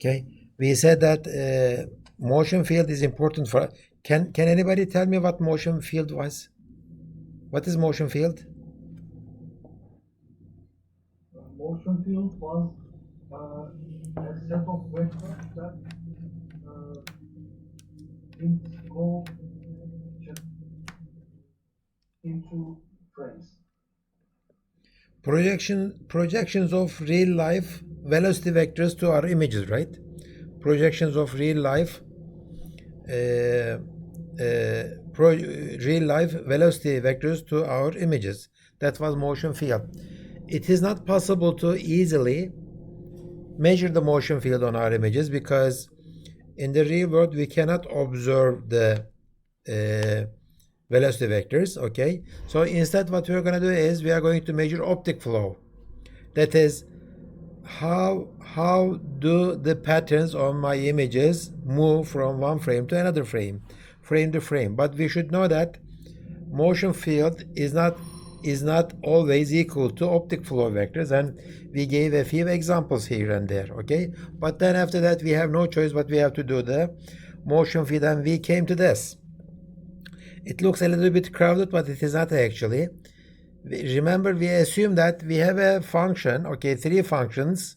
Okay, we said that motion field is important for. Can anybody tell me what motion field was? What is motion field? Motion field was a set of vectors that go into frames. Projections of real life velocity vectors to our images, right? Projections of real life real life velocity vectors to our images. That was motion field. It is not possible to easily measure the motion field on our images because in the real world we cannot observe the velocity vectors. Okay, so instead what we're going to do is we are going to measure optic flow. That is, how do the patterns on my images move from one frame to another frame to frame. But we should know that motion field is not always equal to optic flow vectors, and we gave a few examples here and there. Okay, but then after that we have no choice but we have to do the motion field, and we came to this. It looks a little bit crowded, but it is not actually. Remember, we assume that we have a function, okay, three functions,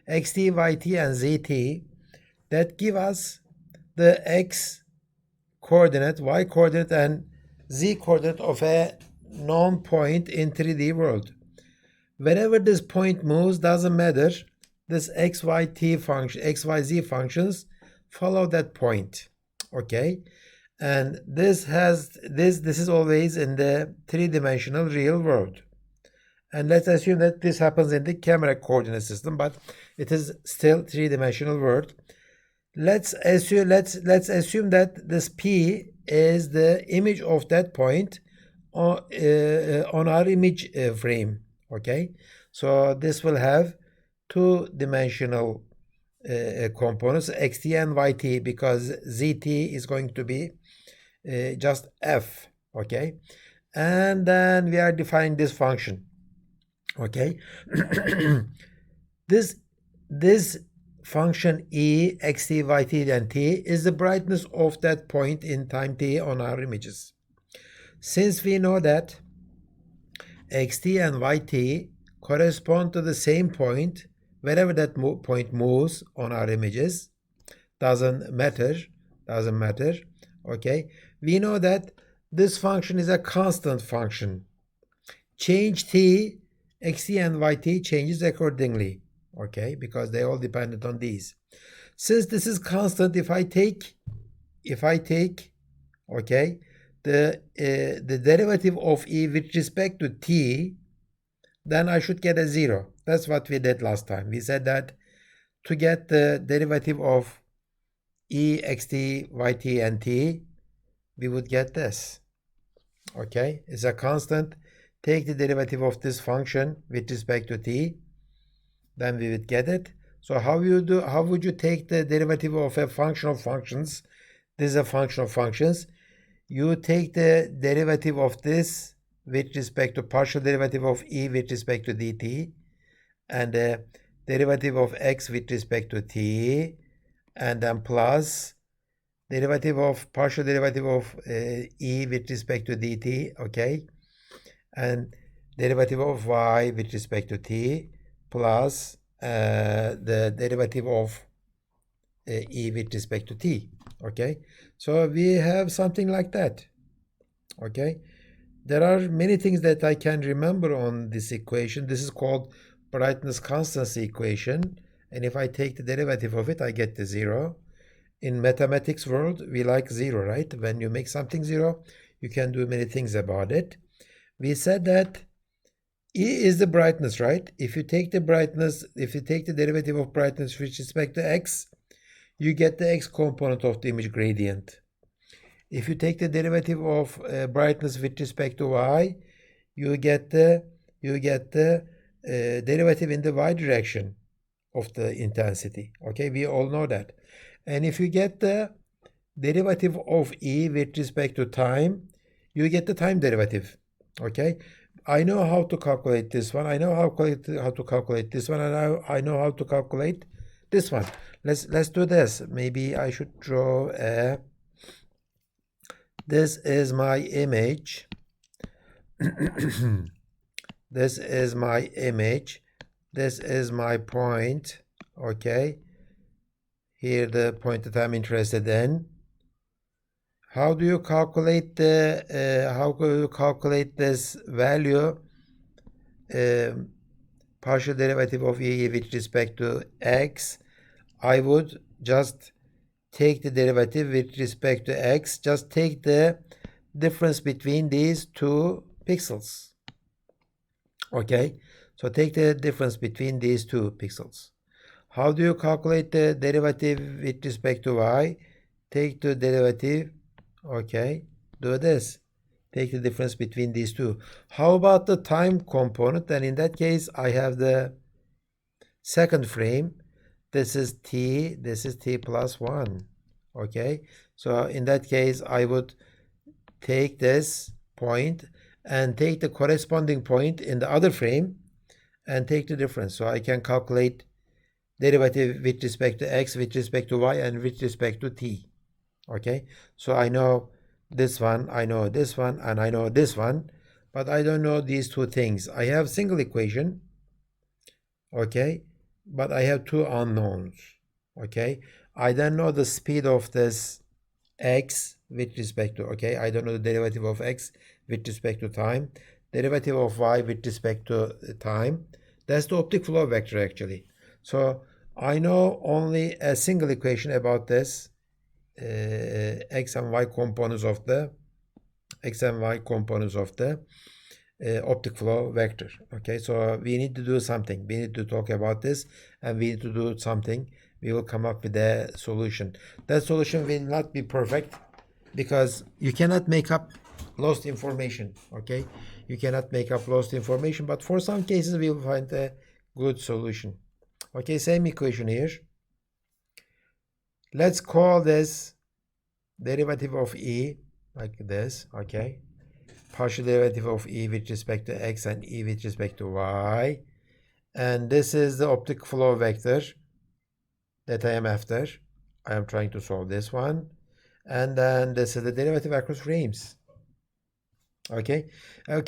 xt, yt, and zt, that give us the x coordinate, y coordinate, and z coordinate of a known point in 3D world. Wherever this point moves, doesn't matter. This xyt function, xyz functions follow that point, okay? And this is always in the three-dimensional real world. And let's assume that this happens in the camera coordinate system, but it is still three-dimensional world. Let's assume that this P is the image of that point on our image frame. Okay, so this will have two-dimensional components, xt and yt, because zt is going to be just f. Okay, and then we are defining this function. Okay, this function e, xt, yt, and t is the brightness of that point in time t on our images. Since we know that xt and yt correspond to the same point wherever that point moves on our images, doesn't matter. Okay, we know that this function is a constant function. Change t, xt and yt changes accordingly, okay, because they all dependent on these. Since this is constant, if I take okay, the derivative of e with respect to t, then I should get a 0. That's what we did last time. We said that to get the derivative of e, xt, yt, and t, we would get this. Okay, it's a constant. Take the derivative of this function with respect to t, then we would get it. So how would you take the derivative of a function of functions? This is a function of functions. You take the derivative of this with respect to partial derivative of e with respect to dt, and the derivative of x with respect to t, and then plus derivative of partial derivative of e with respect to dt, okay, and derivative of y with respect to t, plus the derivative of e with respect to t. Okay, so we have something like that. Okay, there are many things that I can remember on this equation. This is called brightness constancy equation, and if I take the derivative of it, I get the 0. In mathematics world, we like 0, right? When you make something 0, you can do many things about it. We said that E is the brightness, right? If you take the derivative of brightness with respect to x, you get the x component of the image gradient. If you take the derivative of brightness with respect to y, you get the derivative in the y direction of the intensity. Okay, we all know that. And if you get the derivative of e with respect to time, you get the time derivative. Okay, I know how to calculate this one. I know how to calculate this one, and I know how to calculate this one. let's do this. Maybe I should draw a, this is my image. This is my image. This is my point. Okay, here the point that I'm interested in. How do you calculate the how do you calculate this value, partial derivative of e with respect to x? I would just take the derivative with respect to x, just take the difference between these two pixels. Okay, so take the difference between these two pixels. How do you calculate the derivative with respect to y? Take the derivative, okay, do this. Take the difference between these two. How about the time component? And in that case, I have the second frame. This is t plus 1. Okay, so in that case, I would take this point and take the corresponding point in the other frame and take the difference. So I can calculate derivative with respect to x, with respect to y, and with respect to t. Okay, so I know this one, I know this one, and I know this one, but I don't know these two things. I have single equation, okay, but I have two unknowns. Okay, I don't know the speed of this x with respect to, okay, I don't know the derivative of x with respect to time, derivative of y with respect to time. That's the optic flow vector actually. So I know only a single equation about this x and y components of the optic flow vector. Okay, so we need to do something. We need to talk about this, and we need to do something. We will come up with a solution. That solution will not be perfect because you cannot make up lost information. Okay, you cannot make up lost information, but for some cases we will find a good solution. Okay, same equation here. Let's call this derivative of e like this. Okay, partial derivative of e with respect to x and e with respect to y, and this is the optic flow vector that I am after. I am trying to solve this one, and then this is the derivative across frames. Okay,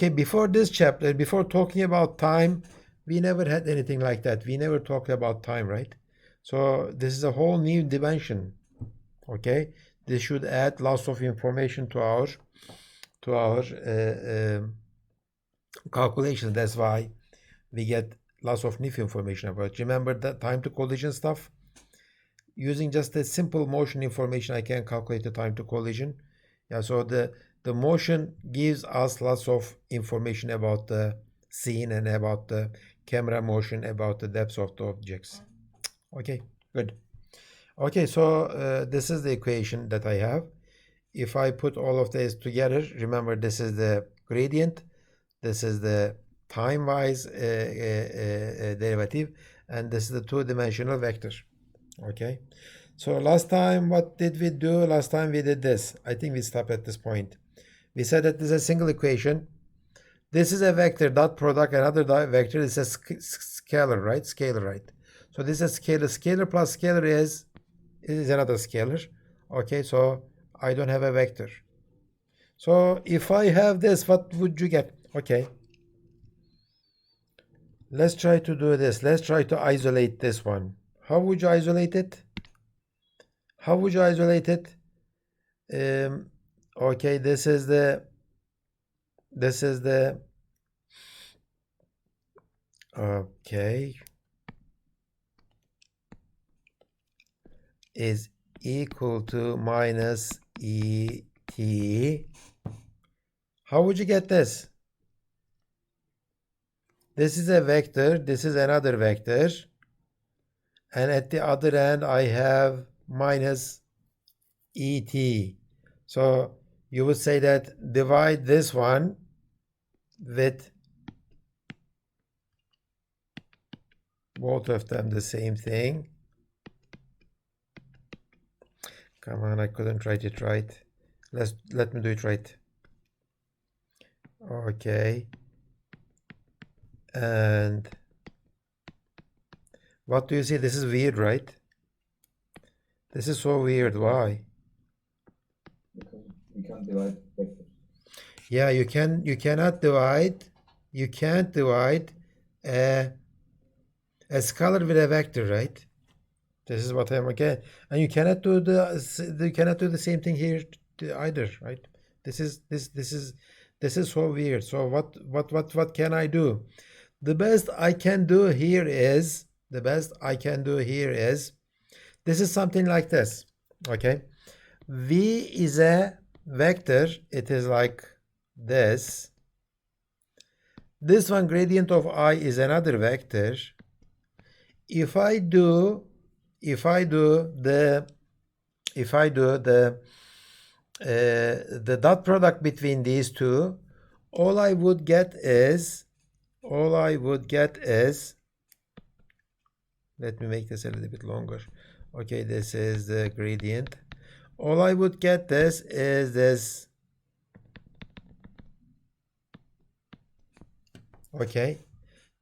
before this chapter, before talking about time, we never had anything like that. We never talked about time, right? So this is a whole new dimension. Okay, this should add lots of information to our calculation. That's why we get lots of new information about it. Remember that time to collision stuff? Using just a simple motion information, I can calculate the time to collision. Yeah, so the motion gives us lots of information about the scene and about the camera motion, about the depth of the objects. Okay, good. Okay, so this is the equation that I have. If I put all of these together, remember this is the gradient, this is the time-wise derivative, and this is the two-dimensional vector. Okay, so last time what did we do? Last time we did this. I think we stopped at this point. We said that this is a single equation. This is a vector, dot product, another vector is a scalar, right? Scalar, right? So this is a scalar. Scalar plus scalar is another scalar. Okay, so I don't have a vector. So if I have this, what would you get? Okay, let's try to do this. Let's try to isolate this one. How would you isolate it? How would you isolate it? Okay, this is the okay, is equal to minus et. How would you get this? This is a vector, this is another vector, and at the other end I have minus et. So you would say that divide this one with both of them the same thing. Come on, I couldn't write it right. Let me do it right. Okay. And what do you see? This is weird, right? This is so weird. Why? Because we can't divide vectors. Yeah, you cannot divide. You can't divide a scalar with a vector, right? This is what I'm okay. And you cannot do the same thing here either, right? This is so weird. So what can I do? The best I can do here is this is something like this. Okay. V is a vector. It is like this. This one, gradient of I, is another vector. If I do the dot product between these two, all I would get is, let me make this a little bit longer. Okay, this is the gradient. All I would get this is this. Okay,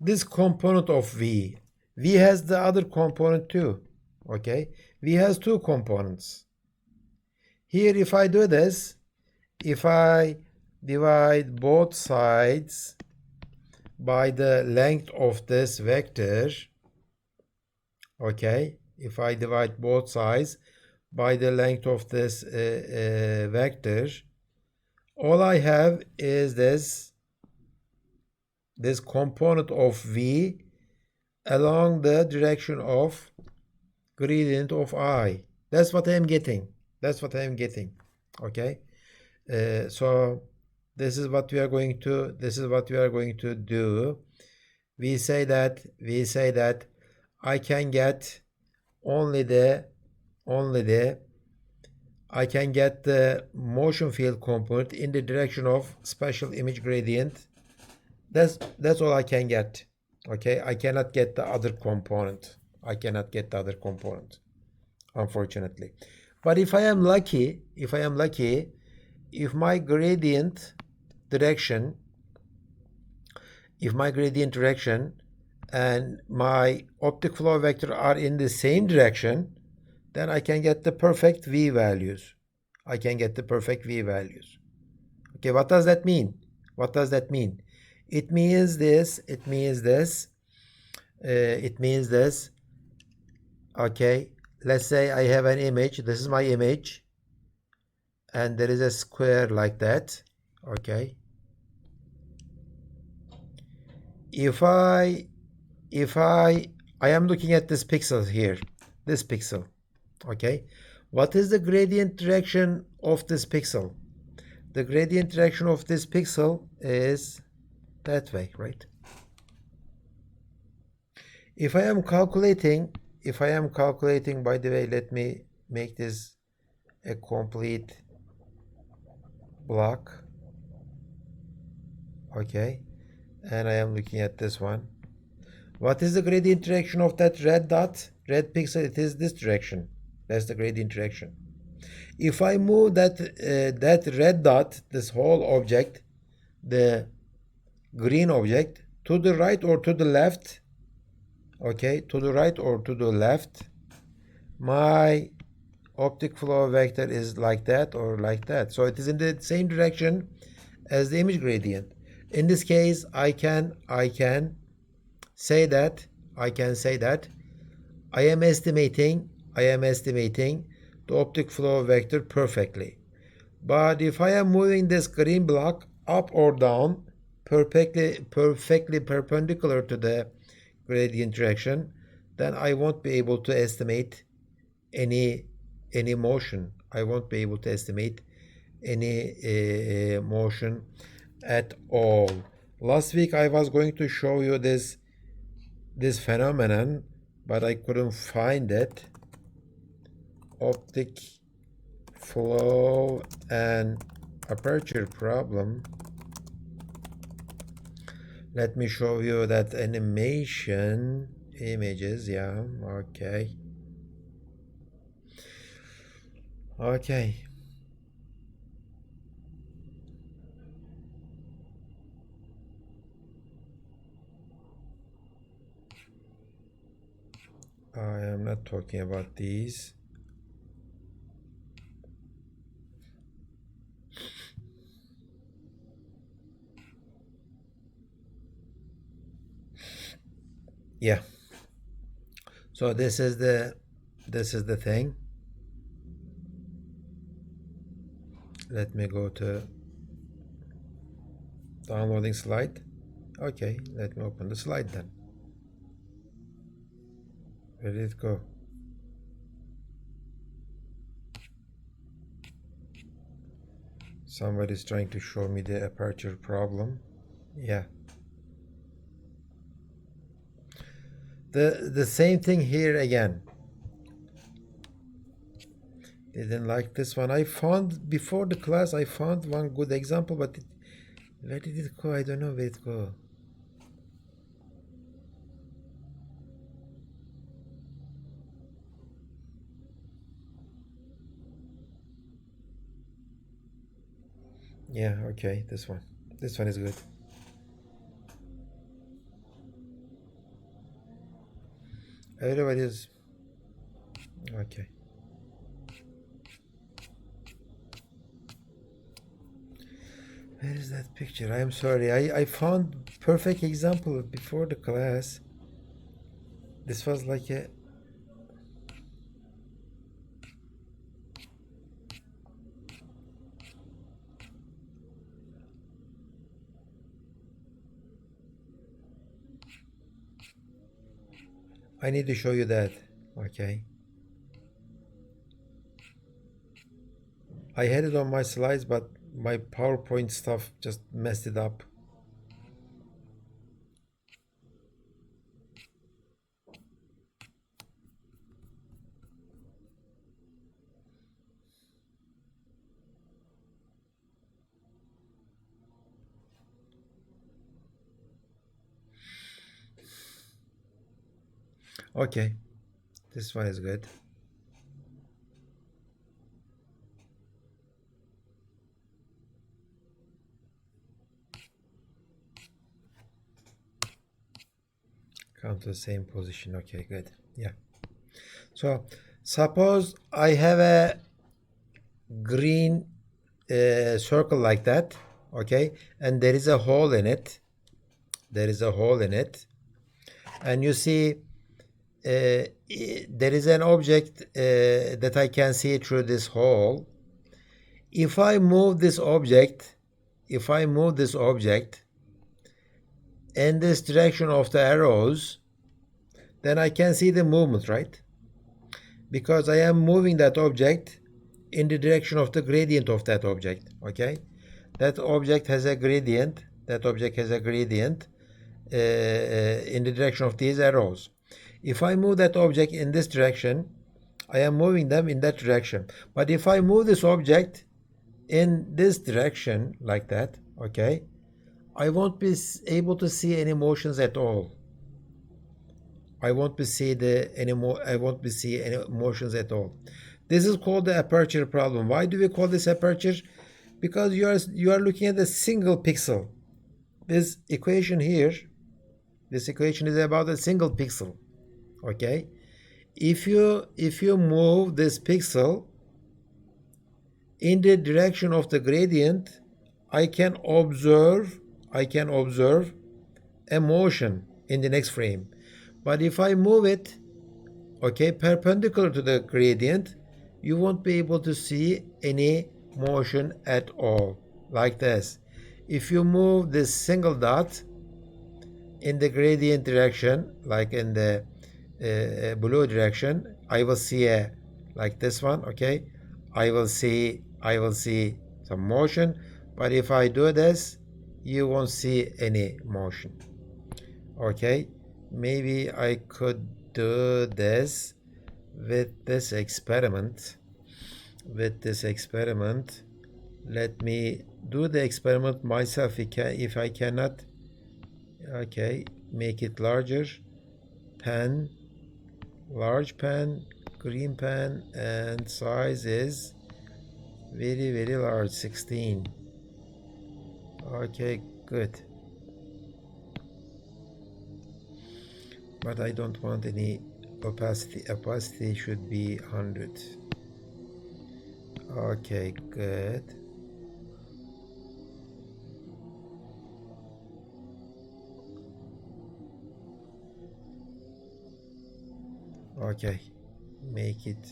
this component of V. V has the other component too. Okay, V has two components. Here, if I do this, if I divide both sides by the length of this vector, okay, if I divide both sides by the length of this vector, all I have is this component of V along the direction of gradient of I. That's what I am getting. Okay. So this is what we are going to do. We say that I can get only the motion field component in the direction of special image gradient. That's all I can get. Okay, I cannot get the other component. Unfortunately. But if I am lucky, if my gradient direction and my optic flow vector are in the same direction, then I can get the perfect V values. Okay, what does that mean? It means this. Okay, let's say I have an image. This is my image, and there is a square like that. Okay, if I am looking at this pixel here, this pixel. Okay, what is the gradient direction of this pixel? The gradient direction of this pixel is that way, right? If I am calculating, by the way, let me make this a complete block. Okay, and I am looking at this one. What is the gradient direction of that red dot, red pixel? It is this direction. That's the gradient direction. If I move that red dot, this whole object, the green object, to the right or to the left, okay, to the right or to the left, my optic flow vector is like that or like that. So it is in the same direction as the image gradient. In this case, I can say that I am estimating the optic flow vector perfectly. But if I am moving this green block up or down perfectly perpendicular to the gradient direction, then I won't be able to estimate any motion. I won't be able to estimate any motion at all. Last week I was going to show you this phenomenon, but I couldn't find it. Optic flow and aperture problem. Let me show you that animation images. Yeah, okay. I am not talking about these. Yeah. So this is the thing. Let me go to downloading slide. Okay, let me open the slide then. Where did it go? Somebody's trying to show me the aperture problem. Yeah. The same thing here again. Didn't like this one. I found before the class I found one good example, but where did it go? I don't know where it go. Yeah, okay, this one. This one is good. Everybody's okay. Where is that picture? I am sorry. I found perfect example before the class. This was like a I need to show you that. Okay. I had it on my slides, but my PowerPoint stuff just messed it up. Okay, this one is good. Come to the same position. Okay, good. Yeah. So suppose I have a green circle like that, okay, and there is a hole in it. There is a hole in it, and you see there is an object that I can see through this hole. If I move this object, in this direction of the arrows, then I can see the movement, right? Because I am moving that object in the direction of the gradient of that object, okay? That object has a gradient. In the direction of these arrows. If I move that object in this direction, I am moving them in that direction. But if I move this object in this direction like that, okay, I won't be able to see any motions at all. I won't be see any motions at all. This is called the aperture problem. Why do we call this aperture? Because you are looking at a single pixel. This equation here, this equation is about a single pixel. Okay, if you move this pixel in the direction of the gradient, I can observe a motion in the next frame. But if I move it, okay, perpendicular to the gradient, you won't be able to see any motion at all, like this. If you move this single dot in the gradient direction, like in the blue direction, I will see a like this one, okay, I will see some motion. But if I do this, you won't see any motion. Okay, maybe I could do this with this experiment. Let me do the experiment myself. If I cannot, okay, make it larger. Pen, large pen, green pen, and size is very large, 16. Okay, good. But I don't want any opacity. Opacity should be 100. Okay, good. Okay, make it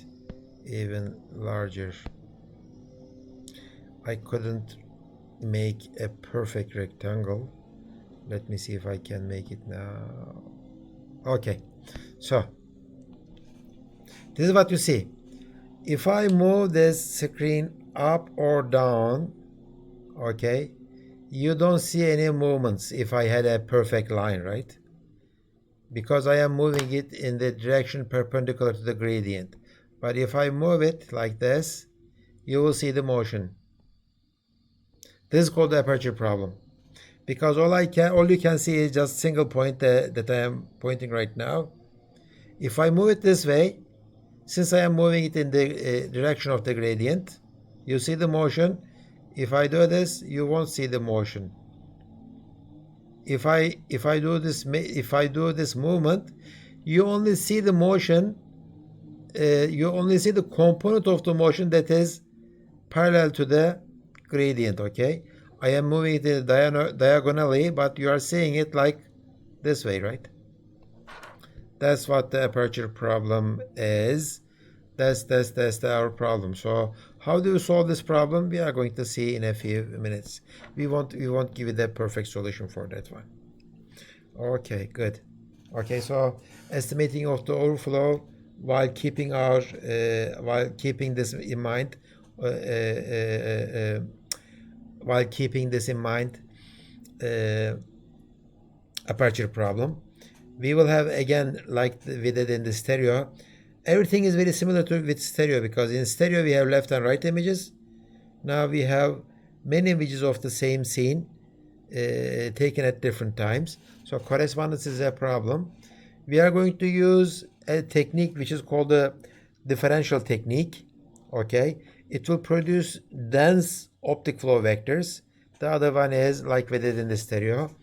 even larger. I couldn't make a perfect rectangle. Let me see if I can make it now. Okay, so this is what you see. If I move this screen up or down, okay, you don't see any movements if I had a perfect line, right? Because I am moving it in the direction perpendicular to the gradient. But if I move it like this, you will see the motion. This is called the aperture problem. Because all you can see is just single point that I am pointing right now. If I move it this way, since I am moving it in the direction of the gradient, you see the motion. If I do this, you won't see the motion. If I do this movement, you only see the motion. You only see the component of the motion that is parallel to the gradient. Okay, I am moving it diagonally, but you are seeing it like this way, right? That's what the aperture problem is. That's our problem. So how do you solve this problem? We are going to see in a few minutes. We won't give you the perfect solution for that one. Okay, good. Okay, so estimating of the overflow while keeping this in mind, uh, uh, uh, while keeping this in mind, aperture problem. We will have again, like we did in the stereo, everything is very similar to with stereo, because in stereo we have left and right images. Now we have many images of the same scene taken at different times. So correspondence is a problem. We are going to use a technique which is called the differential technique. Okay, it will produce dense optic flow vectors. The other one is, like we did in the stereo,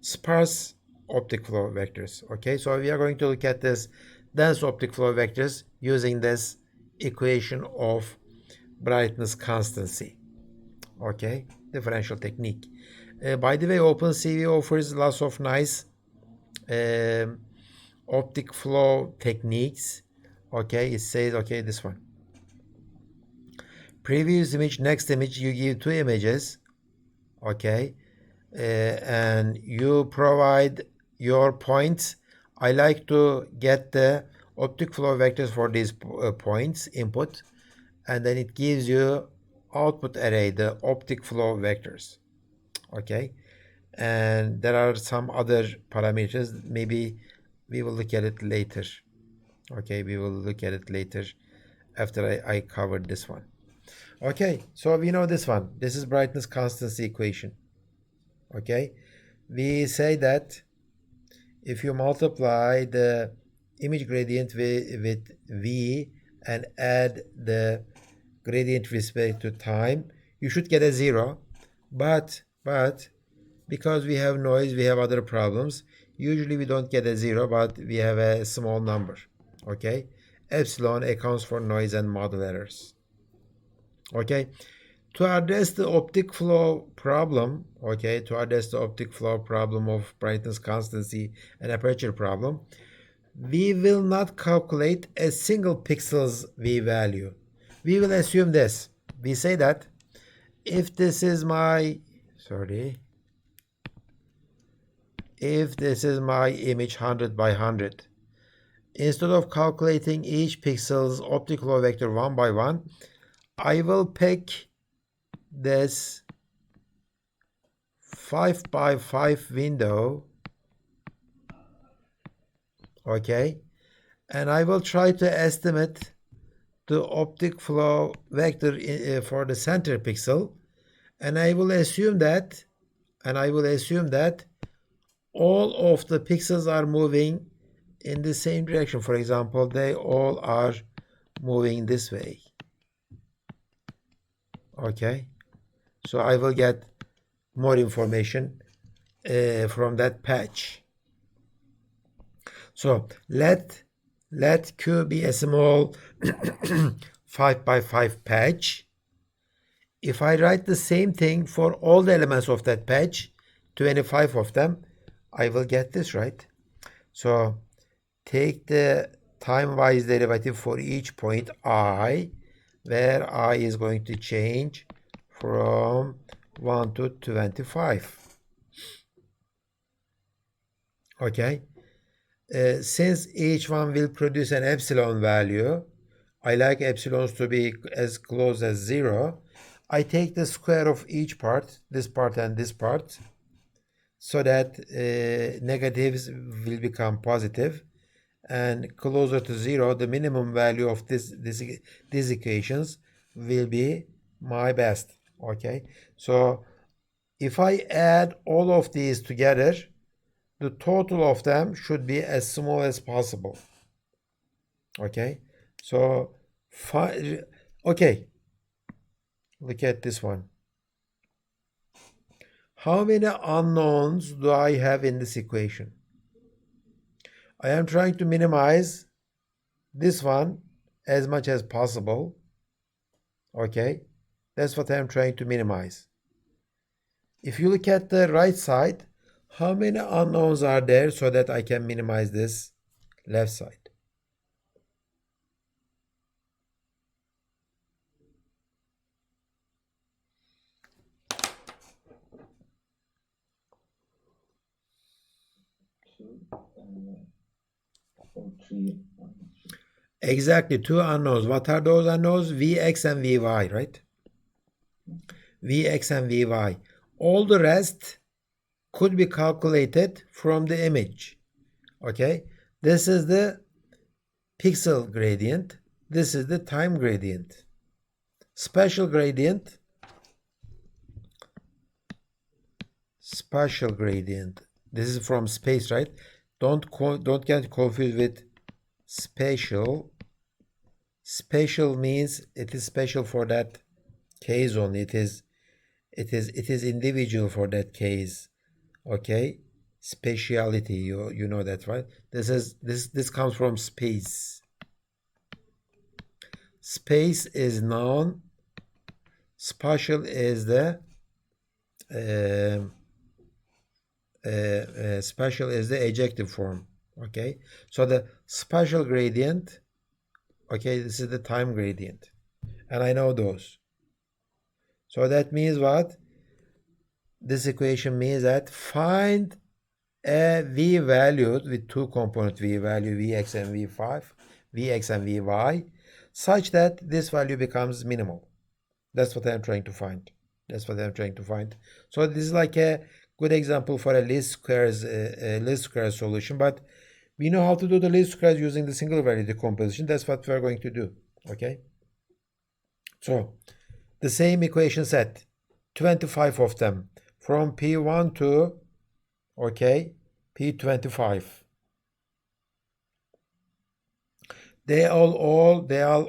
sparse optic flow vectors. Okay, so we are going to look at this dense optic flow vectors using this equation of brightness constancy. Okay, differential technique. By the way, OpenCV offers lots of nice optic flow techniques. Okay, it says, okay, this one. Previous image, next image, you give two images. Okay, and you provide your points. I like to get the optic flow vectors for these points input, and then it gives you output array, the optic flow vectors. Okay, and there are some other parameters. Maybe we will look at it later. Okay, we will look at it later after I covered this one. Okay, so we know this one. This is brightness constancy equation. Okay, we say that if you multiply the image gradient with V and add the gradient with respect to time, you should get a 0. But because we have noise, we have other problems. Usually we don't get a 0, but we have a small number. Okay, epsilon accounts for noise and model errors. Okay, to address the optic flow problem, okay, to address the optic flow problem of brightness constancy and aperture problem, we will not calculate a single pixel's V value. We will assume this. We say that if this is my, if this is my image 100 by 100, instead of calculating each pixel's optic flow vector one by one, I will pick this 5 by 5 window, okay, and I will try to estimate the optic flow vector for the center pixel, and I will assume that all of the pixels are moving in the same direction. For example, they all are moving this way. Okay, so I will get more information from that patch. So let Q be a small 5 by 5 patch. If I write the same thing for all the elements of that patch, 25 of them, I will get this, right? So take the time-wise derivative for each point I, where I is going to change from 1 to 25. Okay. Since each one will produce an epsilon value, I like epsilons to be as close as 0. I take the square of each part, this part and this part, so that negatives will become positive, and closer to 0, the minimum value of these equations will be my best. Okay, so if I add all of these together, the total of them should be as small as possible. Okay, so okay, look at this one. How many unknowns do I have in this equation? I am trying to minimize this one as much as possible. Okay, that's what I'm trying to minimize. If you look at the right side, how many unknowns are there so that I can minimize this left side? Exactly, 2 unknowns. What are those unknowns? Vx and Vy, right? Vx and Vy. All the rest could be calculated from the image. Okay, this is the pixel gradient. This is the time gradient. Spatial gradient. Spatial gradient. This is from space, right? Don't get confused with spatial. Spatial means it is special for that case only. It is individual for that case. Okay, spatiality. You know that, right? This comes from space. Space is noun. Spatial is the spatial is the adjective form. Okay, so the spatial gradient. Okay, this is the time gradient, and I know those. So that means what? This equation means that find a v valued with 2 component v value, vx and vx and vy, such that this value becomes minimal. That's what I'm trying to find. So this is like a good example for a least squares solution, but we know how to do the least squares using the single value decomposition. That's what we're going to do. Okay, so the same equation set, 25 of them, from P1 to, okay, P25. They all are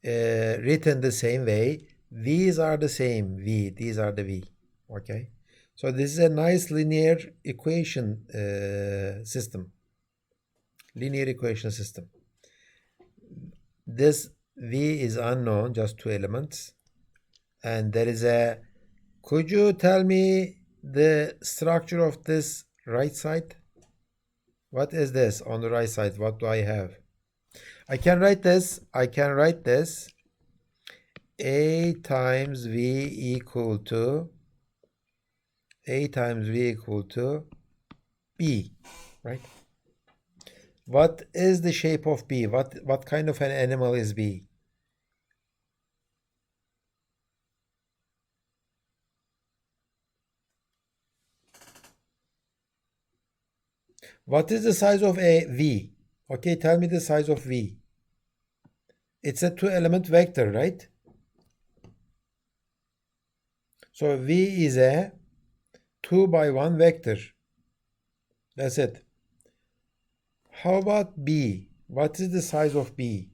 written the same way. These are the same V. These are the V. Okay, so this is a nice linear equation system. Linear equation system. This V is unknown, just 2 elements, and there is a. Could you tell me the structure of this right side? What is this on the right side? What do I have? I can write this. A times V equal to B, right? What is the shape of B? What kind of an animal is B? What is the size of a V? Okay, tell me the size of V. It's a 2-element vector, right? So V is a 2 by 1 vector. That's it. How about B? What is the size of B?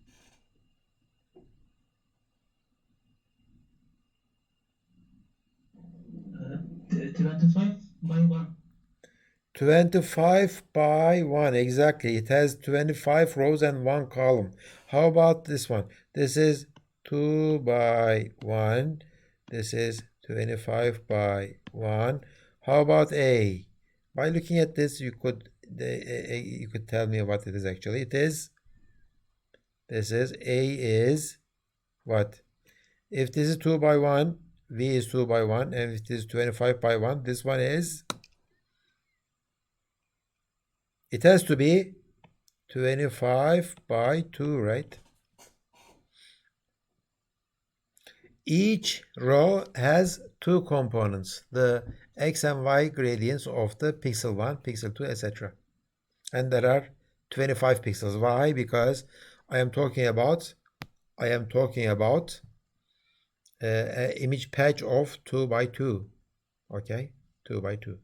Uh, 25 by 1. 25 by 1, exactly. It has 25 rows and 1 column. How about this one? This is 2 by 1. This is 25 by 1. How about A? By looking at this, you could tell me what it is actually. This is A is what? If this is 2 by 1, V is 2 by 1, and if this is 25 by 1, this one is, it has to be 25 by 2, right? Each row has two components, the x and y gradients of the pixel 1, pixel 2, etc. And there are 25 pixels. Why? Because I am talking about an image patch of 2 by 2. Okay, 2 by 2.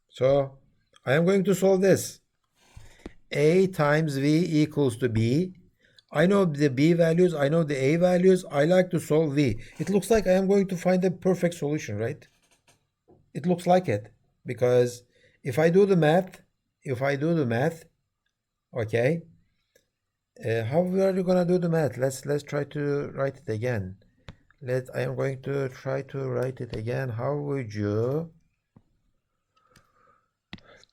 So I am going to solve this. A times V equals to B. I know the B values, I know the A values. I like to solve V. It looks like I am going to find a perfect solution, right? It looks like it. Because if I do the math, okay, how are you gonna do the math? Let's try to write it again. I am going to try to write it again. How would you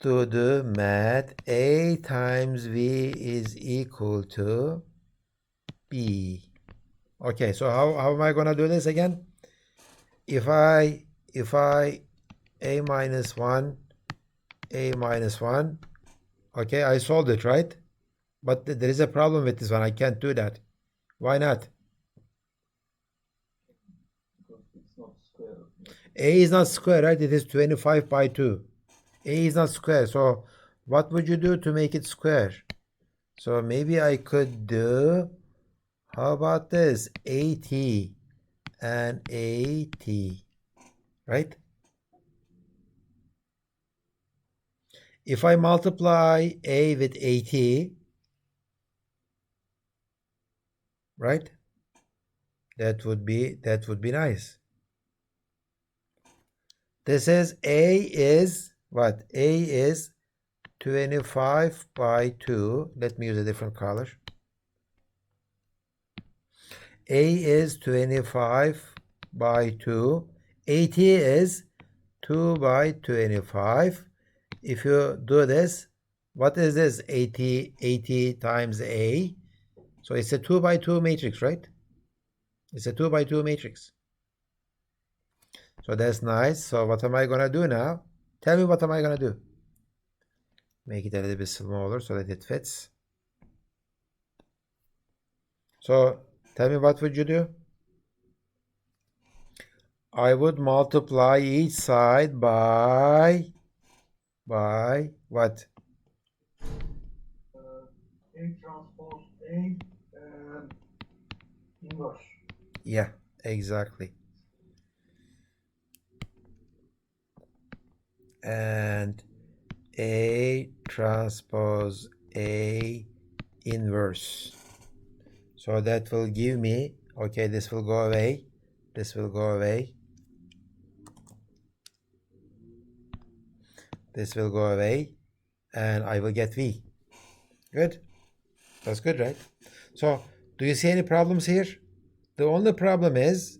do the math? A times V is equal to B. Okay, so how am I gonna do this again? If I A minus 1, okay, I solved it, right? But there is a problem with this one. I can't do that. Why not? It's not square. A is not square, right? It is 25 by 2. A is not square. So what would you do to make it square? So maybe I could do, how about this? AT and AT, right? If I multiply A with AT, right? That would be nice. This is A is what? A is 25 by 2. Let me use a different color. A is 25 by 2. AT is 2 by 25. If you do this, what is this? AT times A. So it's a 2 by 2 matrix, right? It's a 2 by 2 matrix. So that's nice. So what am I going to do now? Tell me what am I going to do? Make it a little bit smaller so that it fits. So tell me, what would you do? I would multiply each side by what? A transpose A inverse. Yeah, exactly. And A transpose A inverse. So that will give me, okay, this will go away. This will go away. This will go away. And I will get V. Good. That's good, right? So do you see any problems here? The only problem is,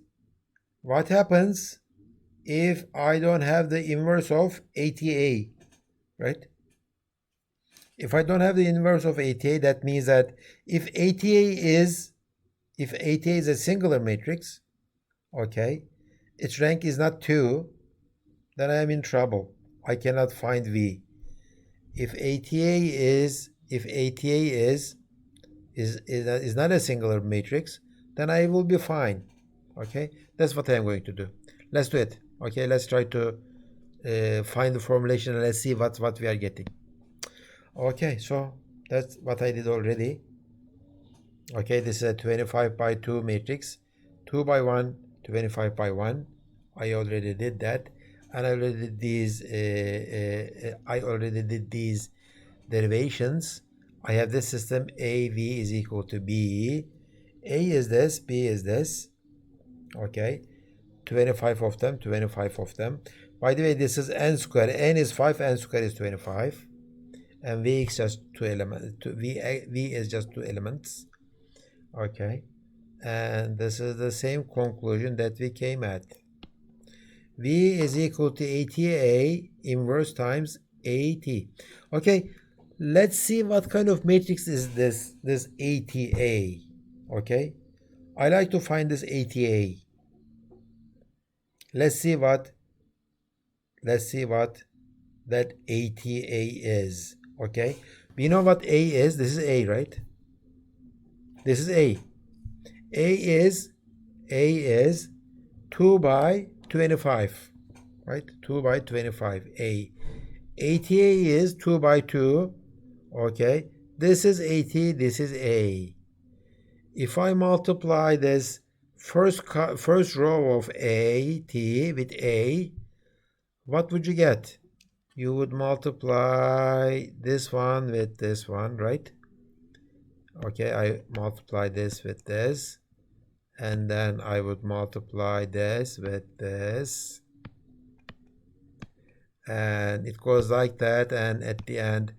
what happens if I don't have the inverse of ATA, right? If I don't have the inverse of ATA, that means that if ATA is a singular matrix, okay, its rank is not 2, then I am in trouble. I cannot find V. If ATA is not a singular matrix, then I will be fine. Okay, that's what I'm going to do. Let's do it. Okay, let's try to find the formulation and let's see what we are getting. Okay, so that's what I did already. Okay, this is a 25 by 2 matrix, 2 by 1, 25 by 1. I already did that, and I already did these derivations. I have this system AV is equal to B. A is this, B is this. Okay, 25 of them, 25 of them. By the way, this is n square. N is 5, n square is 25. And V is just 2 elements. V is just 2 elements. Okay, and this is the same conclusion that we came at. V is equal to ATA inverse times AT. Okay, let's see what kind of matrix is this ATA. Okay, I like to find this ATA. Let's see what that ATA is. Okay, we know what A is. This is A, right? This is A. A is 2 by 25, right? 2 by 25. ATA is 2 by 2. Okay, this is AT, this is A. If I multiply this first row of AT with A, what would you get? You would multiply this one with this one, right? Okay, I multiply this with this, and then I would multiply this with this, and it goes like that, and at the end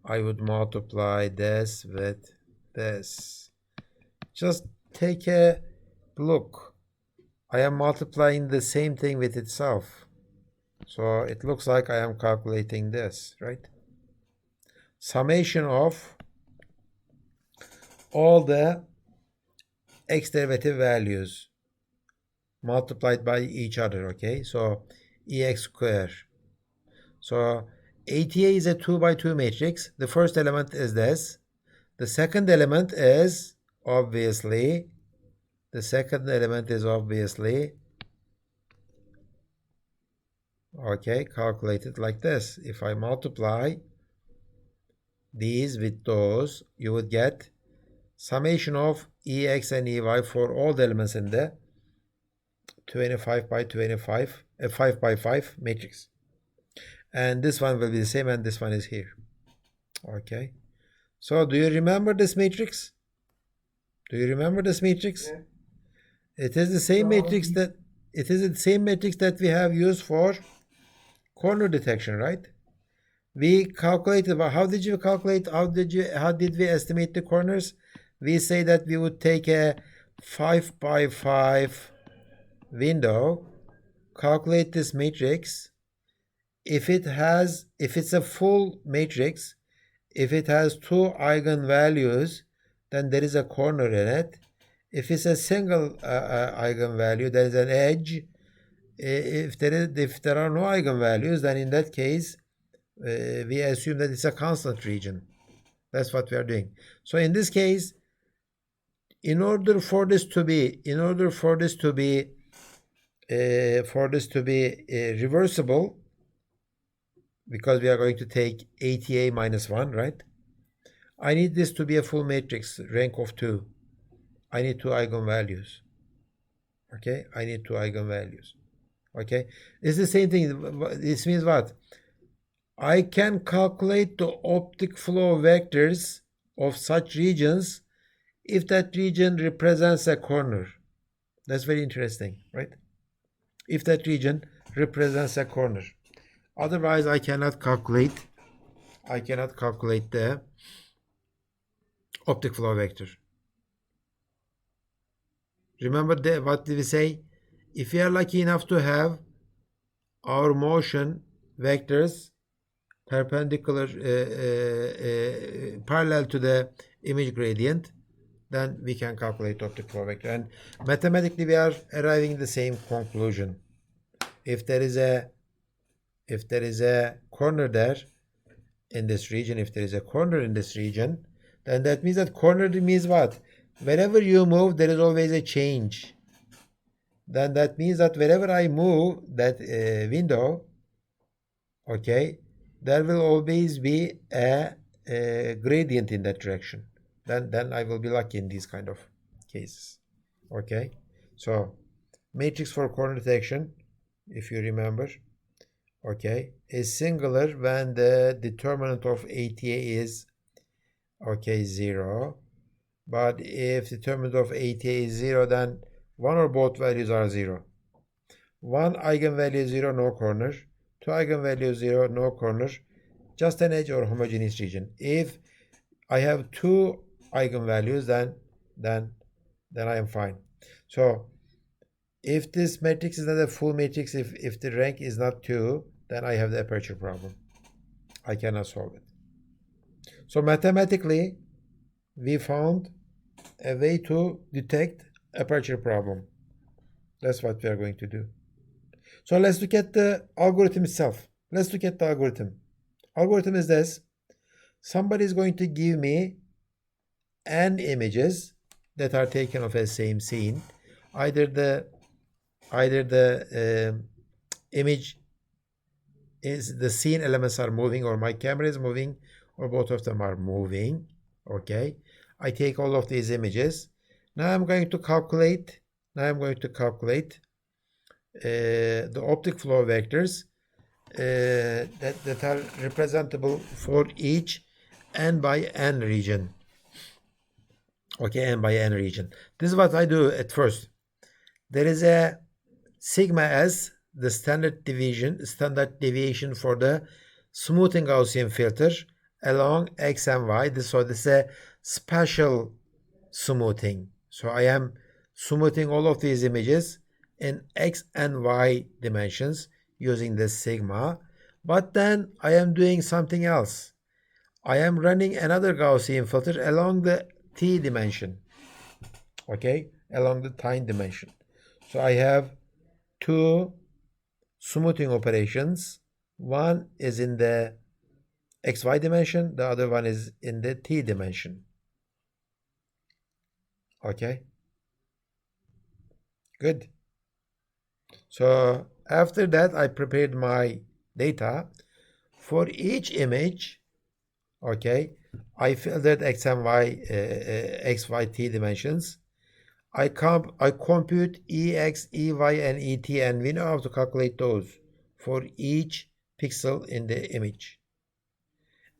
I would multiply this with this. Just take a look. I am multiplying the same thing with itself. So it looks like I am calculating this, right? Summation of all the x derivative values multiplied by each other, okay? So ex squared. So ATA is a 2 by 2 matrix. The first element is this. The second element is obviously okay, calculated like this. If I multiply these with those, you would get summation of EX and EY for all the elements in the 25 by 25, 5 by 5 matrix. And this one will be the same, and this one is here. Okay. So do you remember this matrix? Do you remember this matrix? Yeah. It is the same matrix that we have used for corner detection, right? We calculated, how did you calculate, how did we estimate the corners? We say that we would take a 5 by 5 window, calculate this matrix. If it's a full matrix, if it has 2 eigenvalues, then there is a corner in it. If it's a single eigenvalue, there is an edge. If there are no eigenvalues, then in that case, we assume that it's a constant region. That's what we are doing. So in this case, in order for this to be reversible, because we are going to take ATA minus 1, right? I need this to be a full matrix, rank of 2. I need 2 eigenvalues. Okay, I need 2 eigenvalues. Okay, it's the same thing. This means what? I can calculate the optic flow vectors of such regions if that region represents a corner. That's very interesting, right? If that region represents a corner. Otherwise, I cannot calculate the optic flow vector. Remember what did we say? If we are lucky enough to have our motion vectors perpendicular, parallel to the image gradient, then we can calculate optic flow vector. And mathematically, we are arriving at the same conclusion. If there is a corner there in this region, then that means that corner means what? Wherever you move, there is always a change. Then that means that wherever I move that window, okay, there will always be a gradient in that direction. Then I will be lucky in these kind of cases. Okay, so matrix for corner detection, if you remember, okay, is singular when the determinant of ATA is 0. But if determinant of ATA is 0, then one or both values are 0. One eigenvalue is 0, no corner. 2 eigenvalues 0, no corner. Just an edge or homogeneous region. If I have 2 eigenvalues, then I am fine. So If this matrix is not a full matrix, if the rank is not 2, then I have the aperture problem. I cannot solve it. So mathematically, we found a way to detect aperture problem. That's what we are going to do. So let's look at the algorithm itself. Let's look at the algorithm. Algorithm is this. Somebody is going to give me n images that are taken of a same scene. Either the image is the scene elements are moving, or my camera is moving, or both of them are moving. Okay, I take all of these images. Now I'm going to calculate the optic flow vectors that are representable for each n by n region. Okay, n by n region. This is what I do at first. There is a sigma s, the standard deviation for the smoothing Gaussian filter along x and y. So this is a spatial smoothing. So I am smoothing all of these images in x and y dimensions using this sigma. But then I am doing something else. I am running another Gaussian filter along the t dimension. Okay, along the time dimension. So I have two smoothing operations. One is in the xy dimension, the other one is in the t dimension. Okay, good. So after that, I prepared my data for each image. Okay, I filtered x and y, x, y, t dimensions. I compute ex, ey, and et, and we know how to calculate those for each pixel in the image.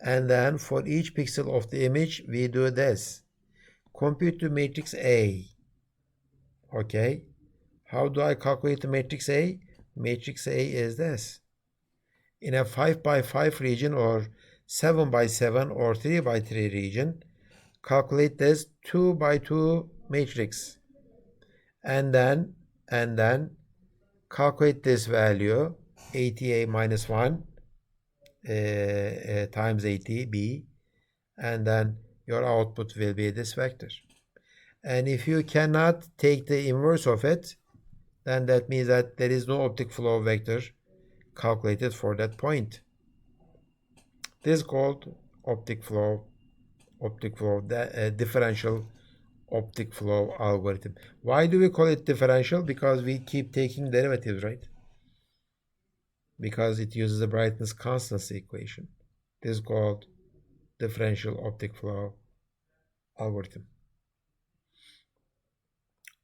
And then for each pixel of the image, we do this. Compute the matrix A. Okay. How do I calculate the matrix A? Matrix A is this. In a 5 by 5 region, or 7 by 7 or 3 by 3 region, calculate this 2 by 2 matrix. And then calculate this value, ATA minus 1 times ATB, and then your output will be this vector. And if you cannot take the inverse of it, then that means that there is no optic flow vector calculated for that point. This is called differential optic flow algorithm. Why do we call it differential? Because we keep taking derivatives, right? Because it uses the brightness constancy equation. This is called differential optic flow algorithm.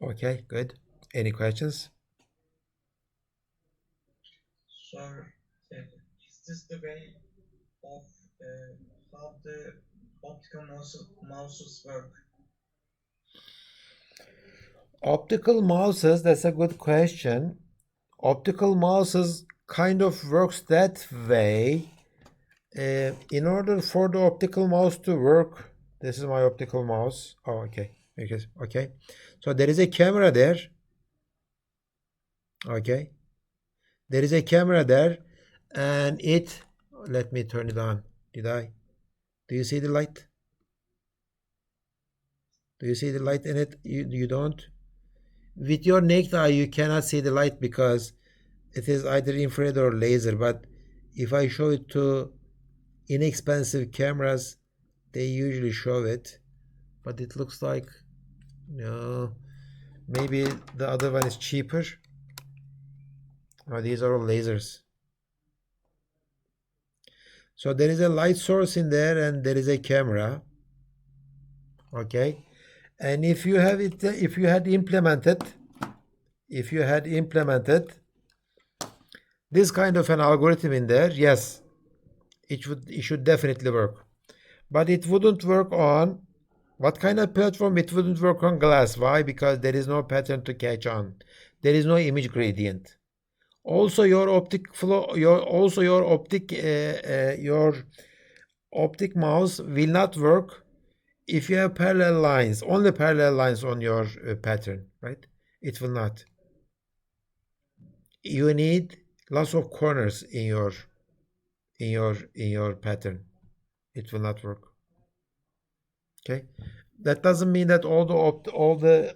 Okay, good. Any questions? Sir, is this the way of how the optical mouses work? Optical mouses, that's a good question. Optical mouses kind of works that way. In order for the optical mouse to work, this is my optical mouse. Oh, okay. Okay. So there is a camera there. Okay. There is a camera there, and let me turn it on. Do you see the light? Do you see the light in it? You don't? With your naked eye, you cannot see the light because it is either infrared or laser. But if I show it to inexpensive cameras, they usually show it. But it looks like, no, maybe the other one is cheaper. Oh, these are all lasers. So there is a light source in there, and there is a camera. Okay, and if you had implemented this kind of an algorithm in there, yes, it should definitely work. But it wouldn't work on what kind of platform? It wouldn't work on glass. Why? Because there is no pattern to catch on. There is no image gradient. Also, your optic flow, your optic mouse will not work if you have parallel lines, only parallel lines on your pattern, right? It will not. you need lots of corners in your pattern. It will not work. Okay, that doesn't mean that all the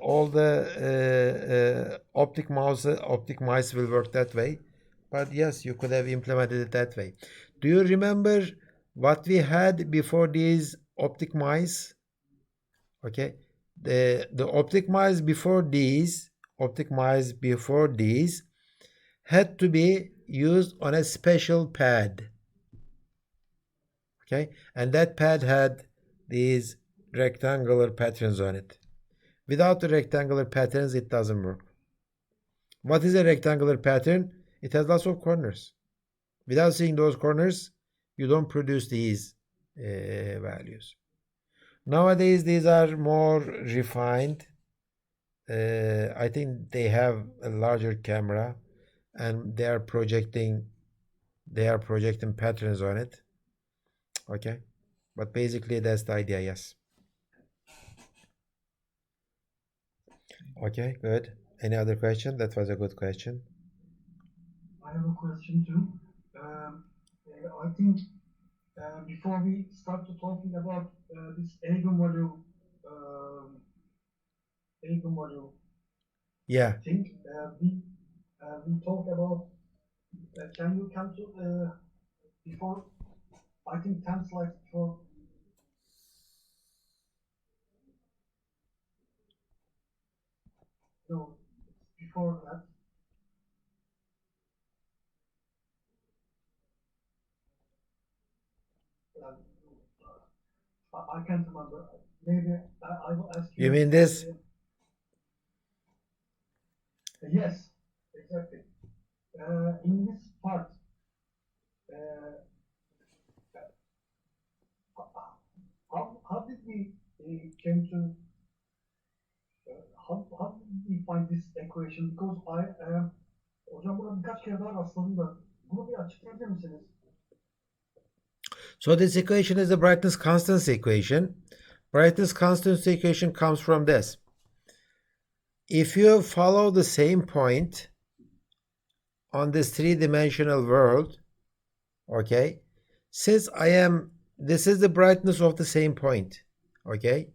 optic mice will work that way, but yes, you could have implemented it that way. Do you remember what we had before these optic mice? Okay, the optic mice before these had to be used on a special pad. Okay, and that pad had these rectangular patterns on it. Without the rectangular patterns, it doesn't work. What is a rectangular pattern? It has lots of corners. Without seeing those corners, you don't produce these values. Nowadays, these are more refined. I think they have a larger camera, and they are projecting patterns on it. Okay, but basically that's the idea. Yes. Okay, good. Any other question? That was a good question. I have a question too. I think before we start to talking about this eigenvalue Yeah. thing, we talk about. Can you come to before? I think 10 slides before. No, before that. I can't remember. Maybe I will ask you. You mean this? Yes, exactly. In this part, how did we came to how did we find this equation? Because hocam buna birkaç kere daha rastladım da bunu bir açıklayabilir misiniz? So this equation is the brightness constancy equation. Brightness constancy equation comes from this. If you follow the same point on this three-dimensional world, okay, since this is the brightness of the same point, okay,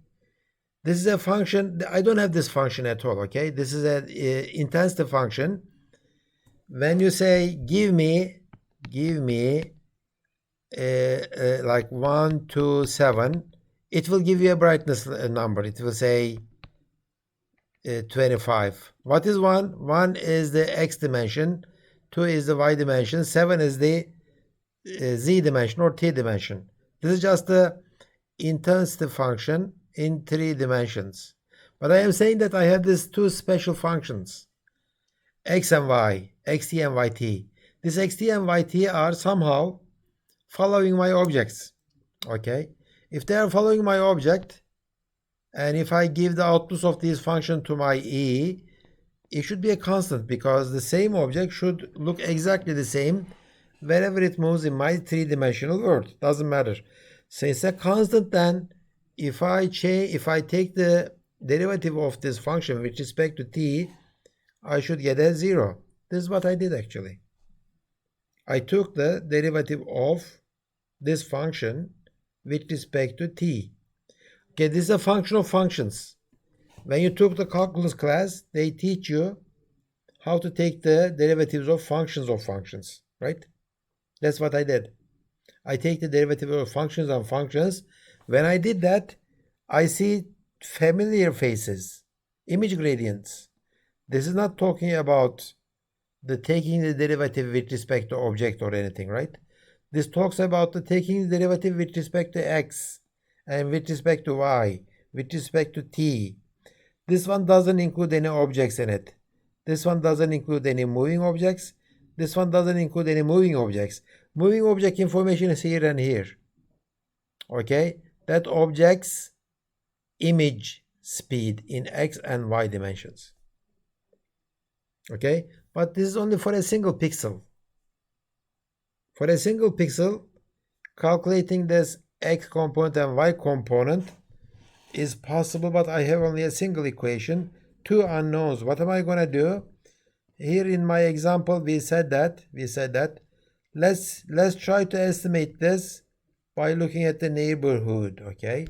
this is a function. I don't have this function at all, okay, this is an intensity function. When you say give me like 1 to 7, it will give you a brightness number. It will say 25. What is 1? 1 is the x dimension, 2 is the y dimension, 7 is the z dimension or t dimension. This is just the intensity function in 3 dimensions. But I am saying that I have these two special functions, x and y, xt and yt. This xt and yt are somehow following my objects. Okay, if they are following my object, and if I give the outputs of this function to my e, it should be a constant, because the same object should look exactly the same wherever it moves in my three-dimensional world. Doesn't matter. So it's a constant. Then if I take the derivative of this function with respect to t, I should get a 0. This is what I did actually. I took the derivative of this function with respect to t. Okay, this is a function of functions. When you took the calculus class, they teach you how to take the derivatives of functions, right? That's what I did. I take the derivative of functions on functions. When I did that, I see familiar faces, image gradients. This is not talking about the taking the derivative with respect to object or anything, right? This talks about the taking the derivative with respect to x and with respect to y, with respect to t. This one doesn't include any objects in it. This one doesn't include any moving objects. This one doesn't include any moving objects. Moving object information is here and here. Okay? That object's image speed in x and y dimensions. Okay? But this is only for a single pixel. For a single pixel, calculating this x component and y component is possible, but I have only a single equation, two unknowns. What am I going to do? Here in my example, we said that let's try to estimate this by looking at the neighborhood. Okay,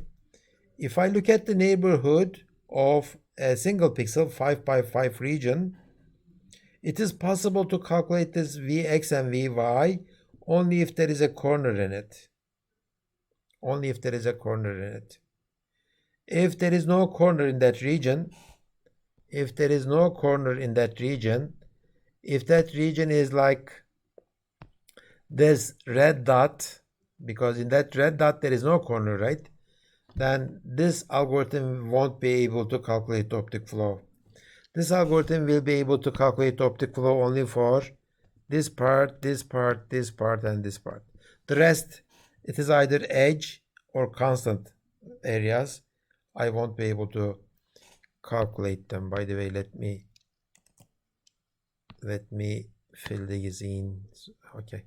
if I look at the neighborhood of a single pixel 5 by 5 region, it is possible to calculate this Vx and Vy only if there is a corner in it. Only if there is a corner in it. If there is no corner in that region, if that region is like this red dot, because in that red dot there is no corner, right? Then this algorithm won't be able to calculate optic flow. This algorithm will be able to calculate optic flow only for this part, this part, this part, and this part. The rest, it is either edge or constant areas. I won't be able to calculate them. By the way, let me fill these in. Okay.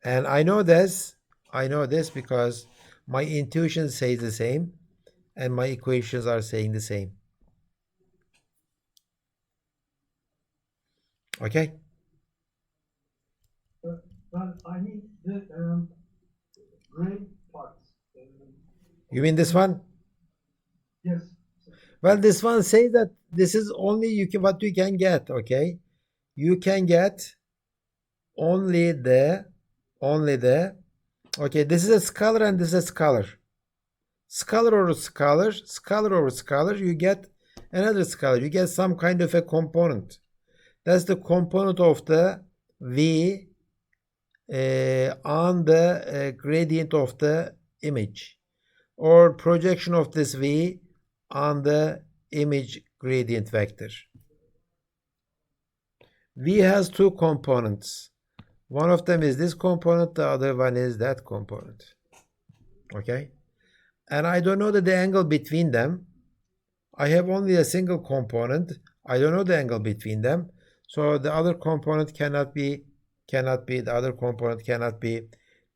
And I know this because my intuition says the same and my equations are saying the same. Okay? Well, I need the gray parts. You mean this one? Yes. Well, this one says that this is only what you can get, okay? You can get only the, okay, this is a scalar and this is a scalar. Scalar over scalar, you get another scalar. You get some kind of a component. That's the component of the V on the gradient of the image, or projection of this V on the image gradient vector. V has two components. One of them is this component, the other one is that component. Okay? And I don't know the angle between them. I have only a single component. I don't know the angle between them. So the other component cannot be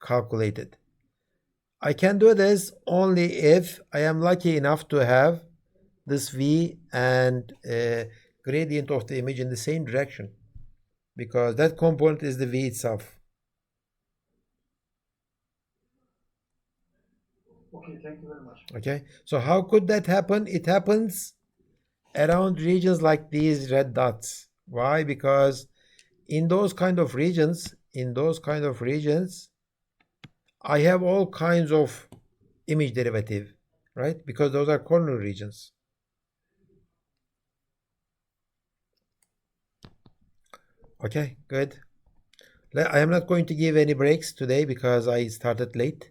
calculated. I can do this only if I am lucky enough to have this V and gradient of the image in the same direction, because that component is the V itself. Okay, thank you very much. Okay, so how could that happen? It happens around regions like these red dots. Why? Because in those kind of regions, I have all kinds of image derivative, right? Because those are corner regions. Okay, good. I am not going to give any breaks today because I started late.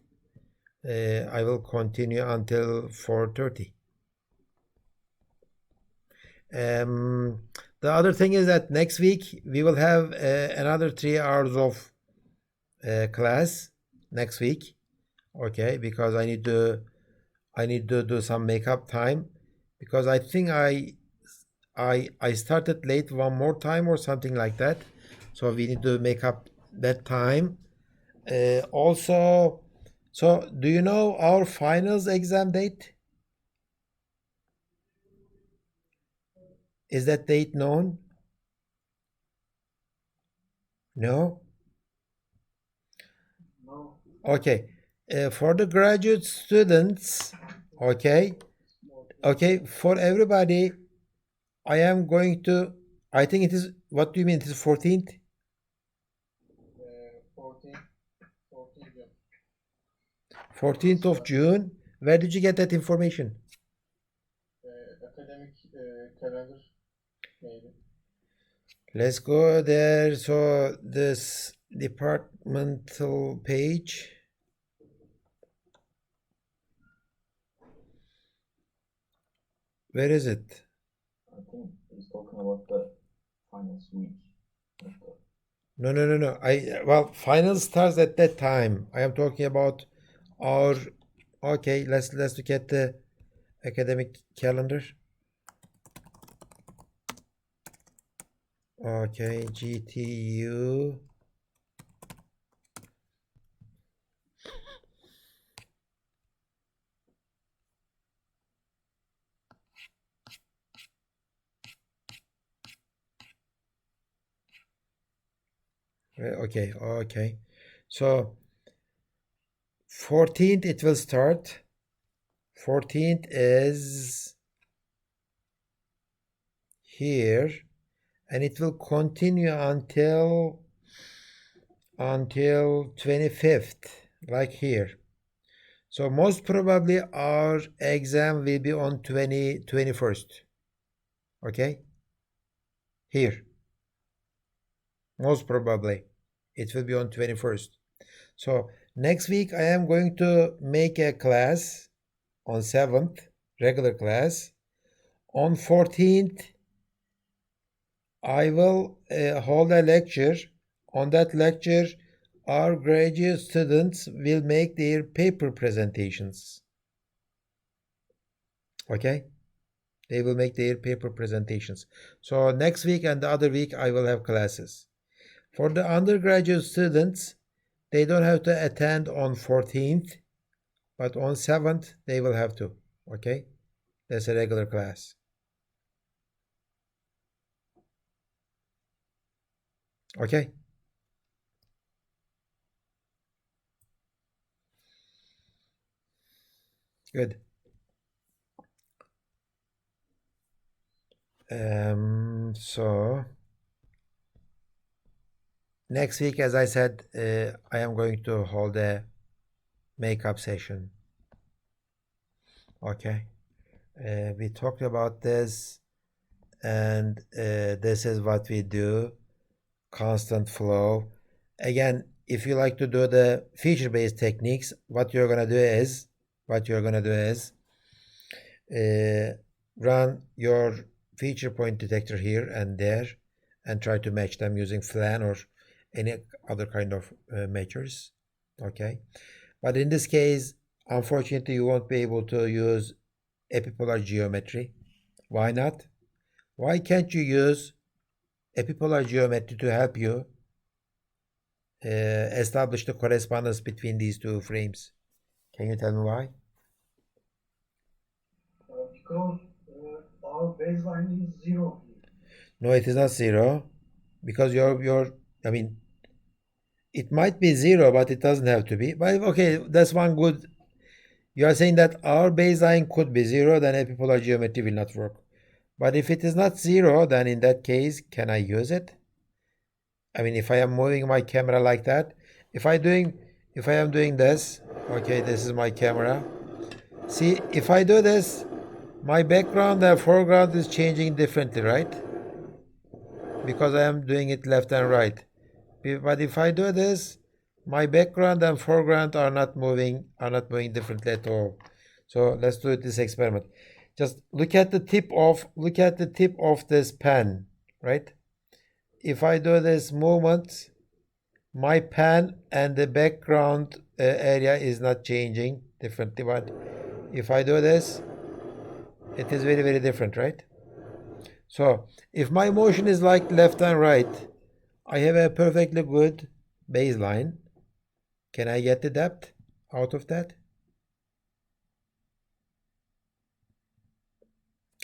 I will continue until 4:30. The other thing is that next week we will have another 3 hours of class next week. Okay, because I need to do some makeup time, because I think I started late one more time or something like that. So we need to make up that time. Also, so do you know our finals exam date? Is that date known? No? No. Okay. For the graduate students, okay, for everybody, I am going to, I think it is, what do you mean? It is 14th? 14th of June. Where did you get that information? Academic calendar, maybe. Let's go there. So this departmental page. Where is it? I think he's talking about the finals week. No. Well, final starts at that time. I am talking about our. Okay, let's look at the academic calendar. Okay, GTU. Okay. So 14th it will start. 14th is here, and it will continue until 25th, like here. So most probably our exam will be on 21st. Okay? Here. Most probably it will be on 21st. So next week I am going to make a class on 7th, regular class. On 14th, I will hold a lecture. On that lecture, our graduate students will make their paper presentations. Okay? They will make their paper presentations. So next week and the other week, I will have classes. For the undergraduate students, they don't have to attend on 14th, but on 7th, they will have to. Okay? That's a regular class. Okay? Good. So next week, as I said, I am going to hold a makeup session. Okay. We talked about this, and this is what we do. Constant flow. Again, if you like to do the feature-based techniques, what you're gonna do is run your feature point detector here and there, and try to match them using flan or any other kind of measures. Okay, but in this case, unfortunately, you won't be able to use epipolar geometry. Why not? Why can't you use epipolar geometry to help you establish the correspondence between these two frames? Can you tell me why? Because our baseline is 0 here. No, it is not 0, because I mean, it might be 0, but it doesn't have to be. But okay, that's one good. You are saying that our baseline could be 0, then epipolar geometry will not work. But if it is not 0, then in that case, can I use it? I mean, if I am moving my camera like that, if I am doing this, okay, this is my camera. See, if I do this, my background and foreground is changing differently, right? Because I am doing it left and right. But if I do this, my background and foreground are not moving differently at all. So let's do this experiment. Just look at the tip of this pen, right? If I do this movement, my pen and the background area is not changing differently. But if I do this, it is very, very different, right? So if my motion is like left and right, I have a perfectly good baseline. Can I get the depth out of that?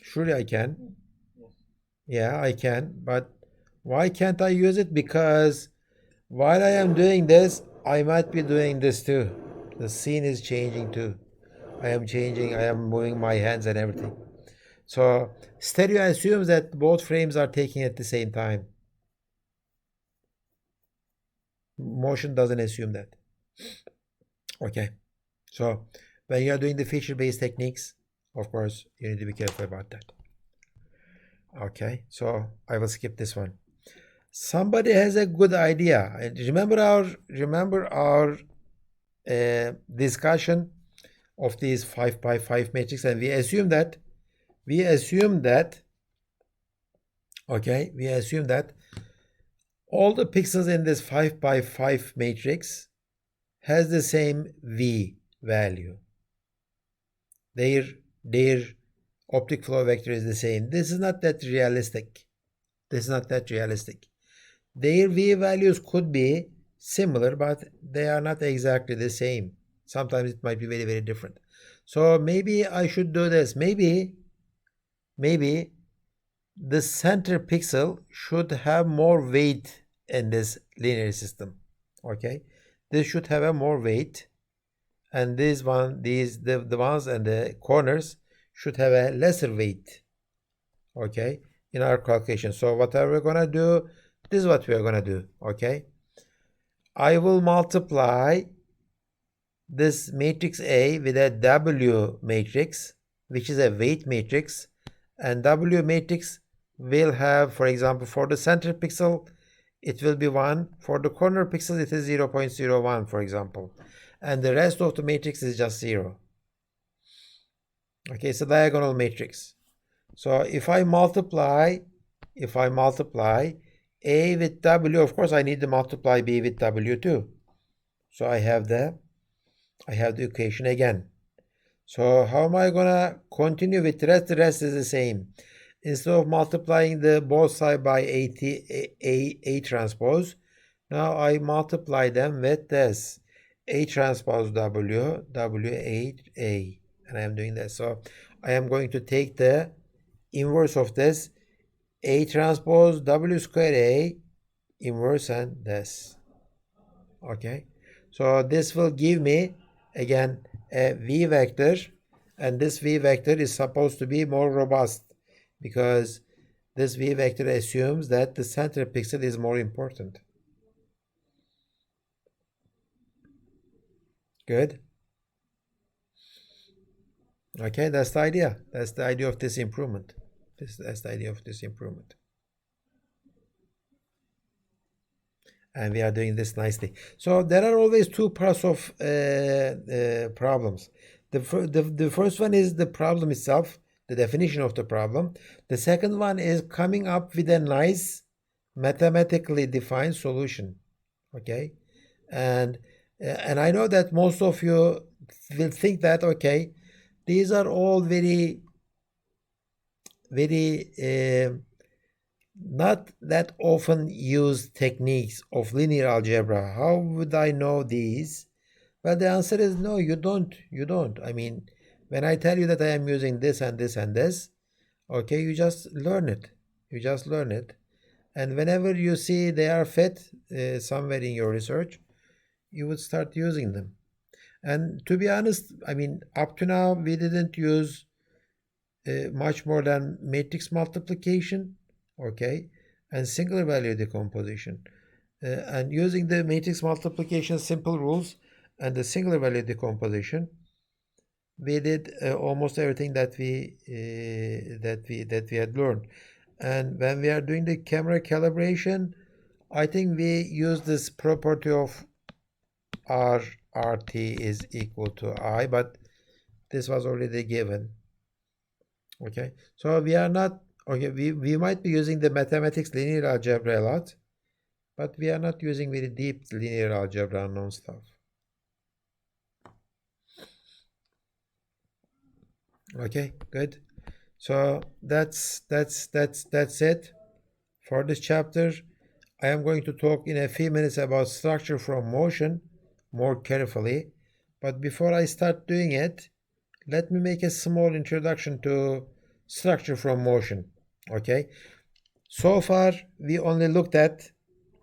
Surely I can. Yeah, I can. But why can't I use it? Because while I am doing this, I might be doing this too. The scene is changing too. I am moving my hands and everything. So stereo assumes that both frames are taking at the same time. Motion doesn't assume that. Okay. So when you are doing the feature-based techniques, of course, you need to be careful about that. Okay, so I will skip this one. Somebody has a good idea. Remember our discussion of these 5 by 5 matrix, and we assume that all the pixels in this 5 by 5 matrix has the same V value. Their optic flow vector is the same. This is not that realistic. Their V values could be similar, but they are not exactly the same. Sometimes it might be very, very different. So maybe I should do this. Maybe the center pixel should have more weight in this linear system. Okay, this should have a more weight, and the ones and the corners should have a lesser weight. Okay, in our calculation. So what are we gonna do? This is what we are gonna do. Okay, I will multiply this matrix A with a W matrix, which is a weight matrix, and W matrix will have, for example, for the center pixel, it will be 1. For the corner pixel, it is 0.01, for example. And the rest of the matrix is just 0. Okay, it's a diagonal matrix. So if I multiply A with W, of course I need to multiply B with W too. So I have the equation again. So how am I gonna continue with the rest? The rest is the same. Instead of multiplying the both side by A transpose, now I multiply them with this A transpose W, A, and I am doing that. So I am going to take the inverse of this A transpose W square A inverse and this. Okay, so this will give me again a V vector, and this V vector is supposed to be more robust because this V vector assumes that the center pixel is more important. Good. Okay, that's the idea. That's the idea of this improvement. That's the idea of this improvement. And we are doing this nicely. So there are always two parts of problems. The first one is the problem itself, the definition of the problem. The second one is coming up with a nice mathematically defined solution. Okay, and I know that most of you will think that, okay, these are all very not that often used techniques of linear algebra. How would I know these? Well, the answer is no, you don't. You don't. I mean, when I tell you that I am using this and this and this, okay, you just learn it. You just learn it. And whenever you see they are fit somewhere in your research, you would start using them. And to be honest, I mean, up to now, we didn't use much more than matrix multiplication, okay, and singular value decomposition. And using the matrix multiplication simple rules and the singular value decomposition, we did almost everything that we had learned. And when we are doing the camera calibration, I think we use this property of RT is equal to I, but this was already given. Okay, so we are not, okay, we might be using the mathematics linear algebra a lot, but we are not using very deep linear algebra unknown stuff. Okay, good. So that's it for this chapter. I am going to talk in a few minutes about structure from motion more carefully, but before I start doing it, let me make a small introduction to structure from motion. Okay, so far we only looked at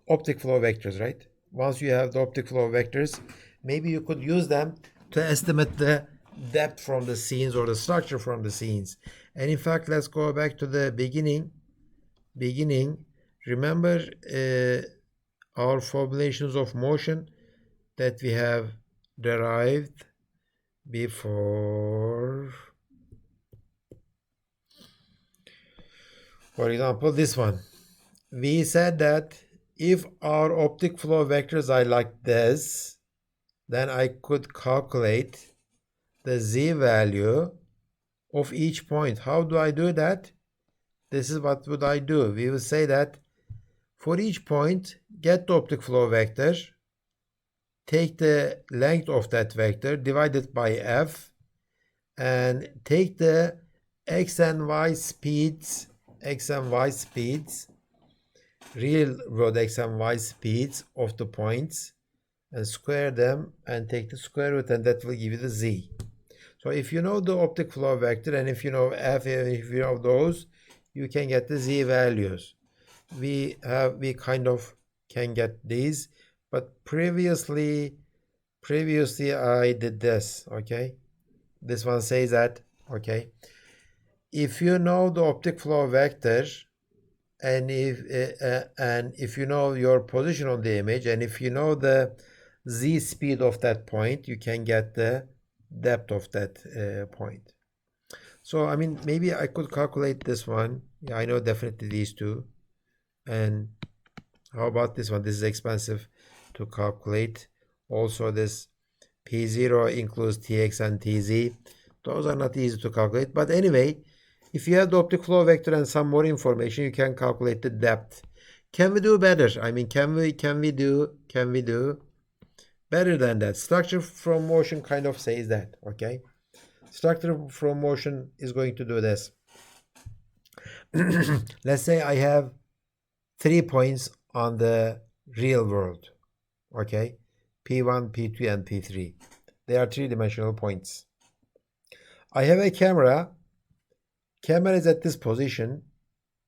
optic flow vectors, right? Once you have the optic flow vectors, maybe you could use them to estimate the depth from the scenes or the structure from the scenes. And in fact, let's go back to the beginning. Remember our formulations of motion that we have derived before. For example, this one. We said that if our optic flow vectors are like this, then I could calculate the z value of each point. How do I do that? This is what would I do. We will say that for each point, get the optic flow vector, take the length of that vector, divide it by f, and take the x and y speeds, real world x and y speeds of the points, and square them and take the square root, and that will give you the z. So if you know the optic flow vector, and if you know f, if you know those, you can get the z values. We kind of can get these, but previously I did this. Okay, this one says that, okay, if you know the optic flow vector, and if you know your position on the image, and if you know the z speed of that point, you can get the depth of that point. So I mean, maybe I could calculate this one. Yeah, I know definitely these two. And how about this one? This is expensive to calculate. Also, this P0 includes Tx and Tz. Those are not easy to calculate. But anyway, if you have the optic flow vector and some more information, you can calculate the depth. Can we do better? I mean, can we do better than that? Structure from motion kind of says that, okay? Structure from motion is going to do this. Let's say I have 3 points on the real world, okay? P1, P2, and P3. They are three-dimensional points. I have a camera. Camera is at this position.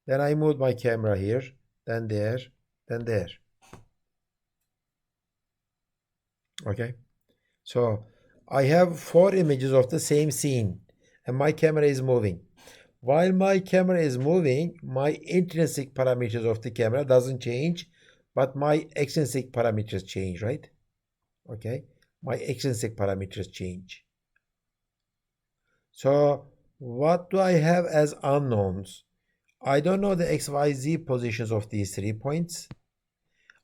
Then I move my camera here, then there, then there. Okay? So I have 4 images of the same scene, and my camera is moving. While my camera is moving, my intrinsic parameters of the camera doesn't change, but my extrinsic parameters change, right? Okay? My extrinsic parameters change. So what do I have as unknowns? I don't know the x, y, z positions of these 3 points.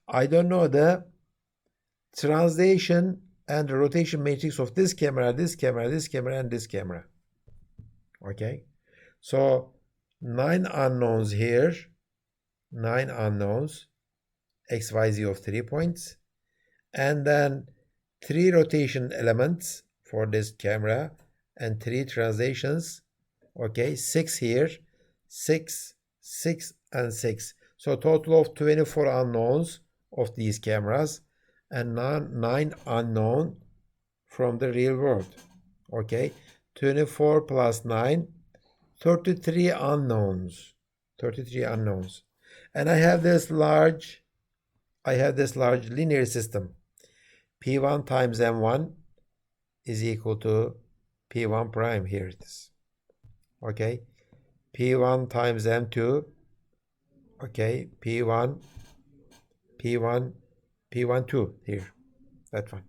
I don't know the translation and the rotation matrix of this camera, this camera, this camera, and this camera. Okay? So 9 unknowns here, 9 unknowns, x, y, z of 3 points, and then 3 rotation elements for this camera, and 3 translations. Okay, 6 here, 6, 6, and 6. So total of 24 unknowns of these cameras, and 9 unknown from the real world. Okay, 24 plus 9, 33 unknowns. 33 unknowns. And I have this large linear system. P1 times M1 is equal to P1 prime. Here it is. Okay, P1 times M2. Okay, P1, 2 here, that one.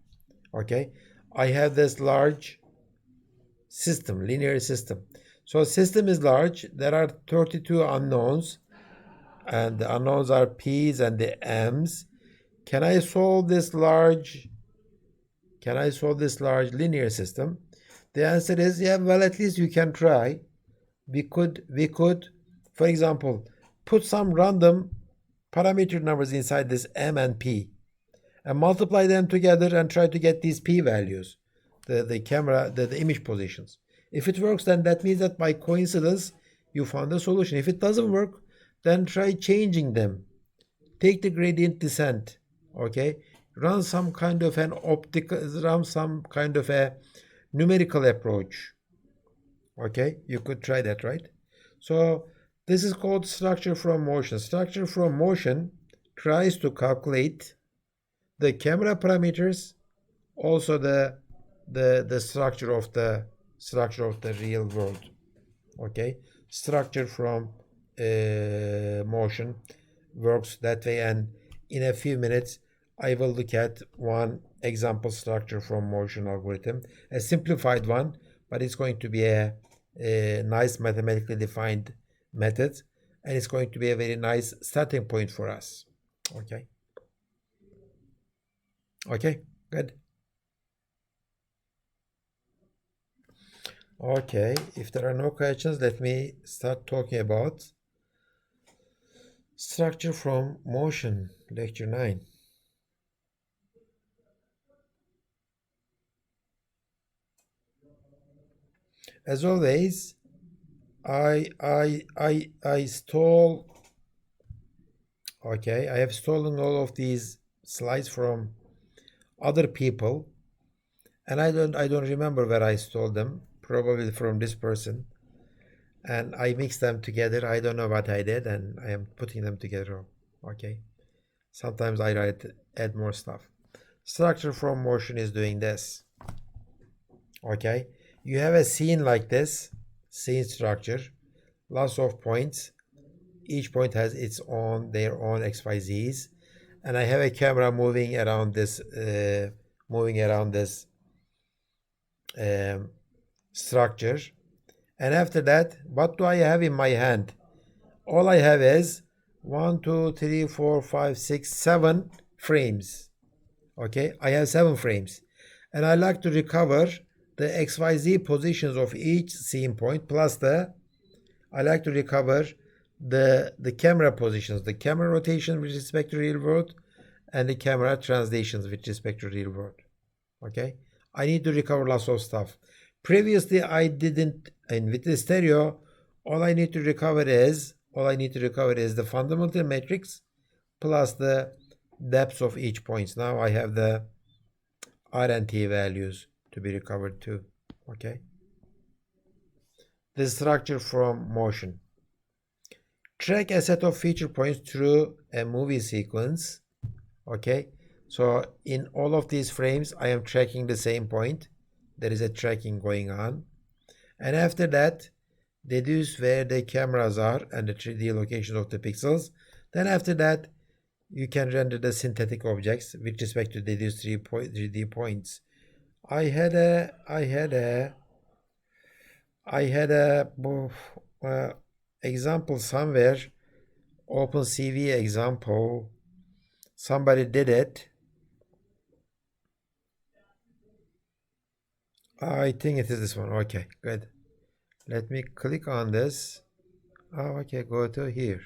Okay, I have this large system, linear system. So system is large. There are 32 unknowns, and the unknowns are P's and the M's. Can I solve this large linear system? The answer is yeah, well, at least you can try. We could, for example, put some random parameter numbers inside this M and P and multiply them together and try to get these P values, the camera, the image positions. If it works, then that means that by coincidence you found a solution. If it doesn't work, then try changing them. Take the gradient descent, okay? Run some kind of a numerical approach. Okay, you could try that, right? So this is called structure from motion. Structure from motion tries to calculate the camera parameters, also the structure of the real world. Okay, structure from motion works that way, and in a few minutes I will look at one example structure from motion algorithm, a simplified one, but it's going to be a nice mathematically defined method, and it's going to be a very nice starting point for us. Okay, good. Okay, if there are no questions, let me start talking about structure from motion, lecture 9. As always, I stole. Okay, I have stolen all of these slides from other people, and I don't remember where I stole them. Probably from this person, and I mixed them together. I don't know what I did, and I am putting them together. Okay, Sometimes I add more stuff. Structure from motion is doing this. Okay, you have a scene like this, scene structure, lots of points. Each point has their own XYZs, and I have a camera moving around this structure. And after that, what do I have in my hand? All I have is 1, 2, 3, 4, 5, 6, 7 frames. Okay, I have 7 frames, and I like to recover the XYZ positions of each scene point plus I like to recover the camera positions, the camera rotation with respect to real world, and the camera translations with respect to real world. Okay, I need to recover lots of stuff. Previously, I didn't, and with the stereo, all I need to recover is the fundamental matrix plus the depths of each point. Now I have the R and T values to be recovered too. Okay. The structure from motion. Track a set of feature points through a movie sequence. Okay. So in all of these frames, I am tracking the same point. There is a tracking going on. And after that, deduce where the cameras are and the 3D location of the pixels. Then after that, you can render the synthetic objects with respect to deduced 3D points. I had a example somewhere, OpenCV example. Somebody did it. I think it is this one. Okay, good. Let me click on this. Oh, okay, go to here.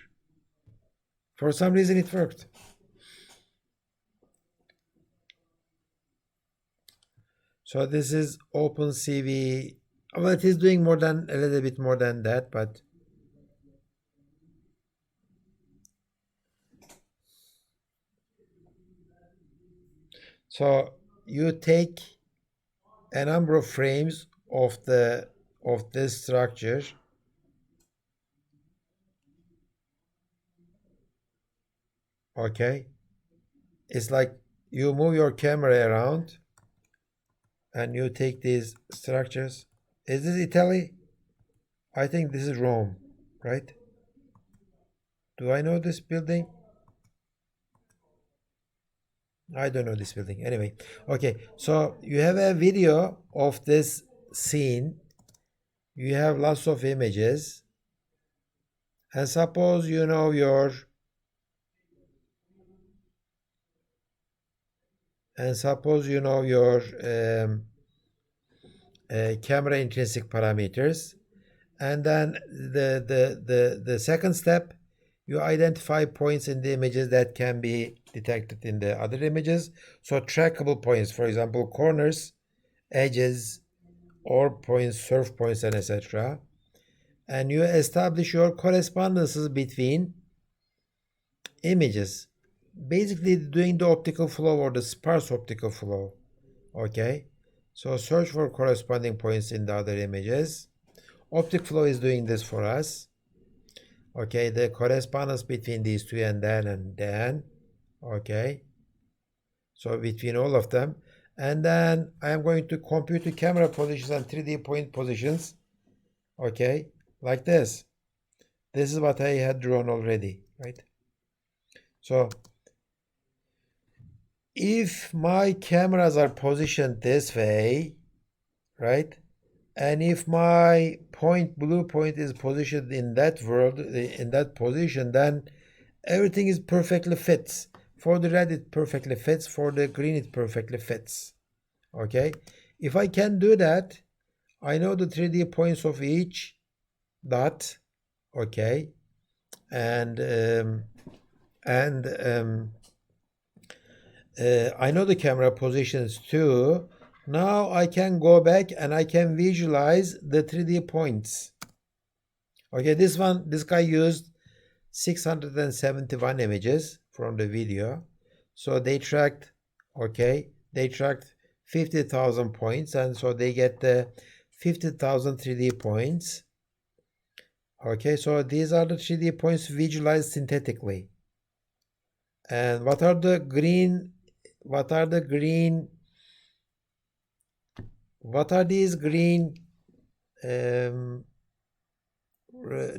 For some reason it worked. So this is OpenCV. Well, it is doing a little bit more than that, but so you take a number of frames of this structure. Okay, it's like you move your camera around and you take these structures. Is this Italy? I think this is Rome, right? Do I know this building? I don't know this building. Anyway, okay, so you have a video of this scene. You have lots of images. And suppose you know your camera intrinsic parameters. And then the second step, you identify points in the images that can be detected in the other images. So trackable points, for example, corners, edges, or points, surf points, and etc. And you establish your correspondences between images, basically doing the optical flow or the sparse optical flow. Okay, so search for corresponding points in the other images. Optic flow is doing this for us. Okay, the correspondence between these two and then. Okay, so between all of them. And then I am going to compute the camera positions and 3D point positions. Okay, like this. This is what I had drawn already, right? So if my cameras are positioned this way, right? And if my blue point is positioned in that position, then everything is perfectly fits. For the red, it perfectly fits. For the green, it perfectly fits. Okay. If I can do that, I know the 3D points of each dot. Okay. And I know the camera positions too. Now I can go back and I can visualize the 3D points. Okay, this guy used 671 images from the video. So they tracked 50,000 points, and so they get the 50,000 3D points. Okay, so these are the 3D points visualized synthetically. And what are the green, what are these green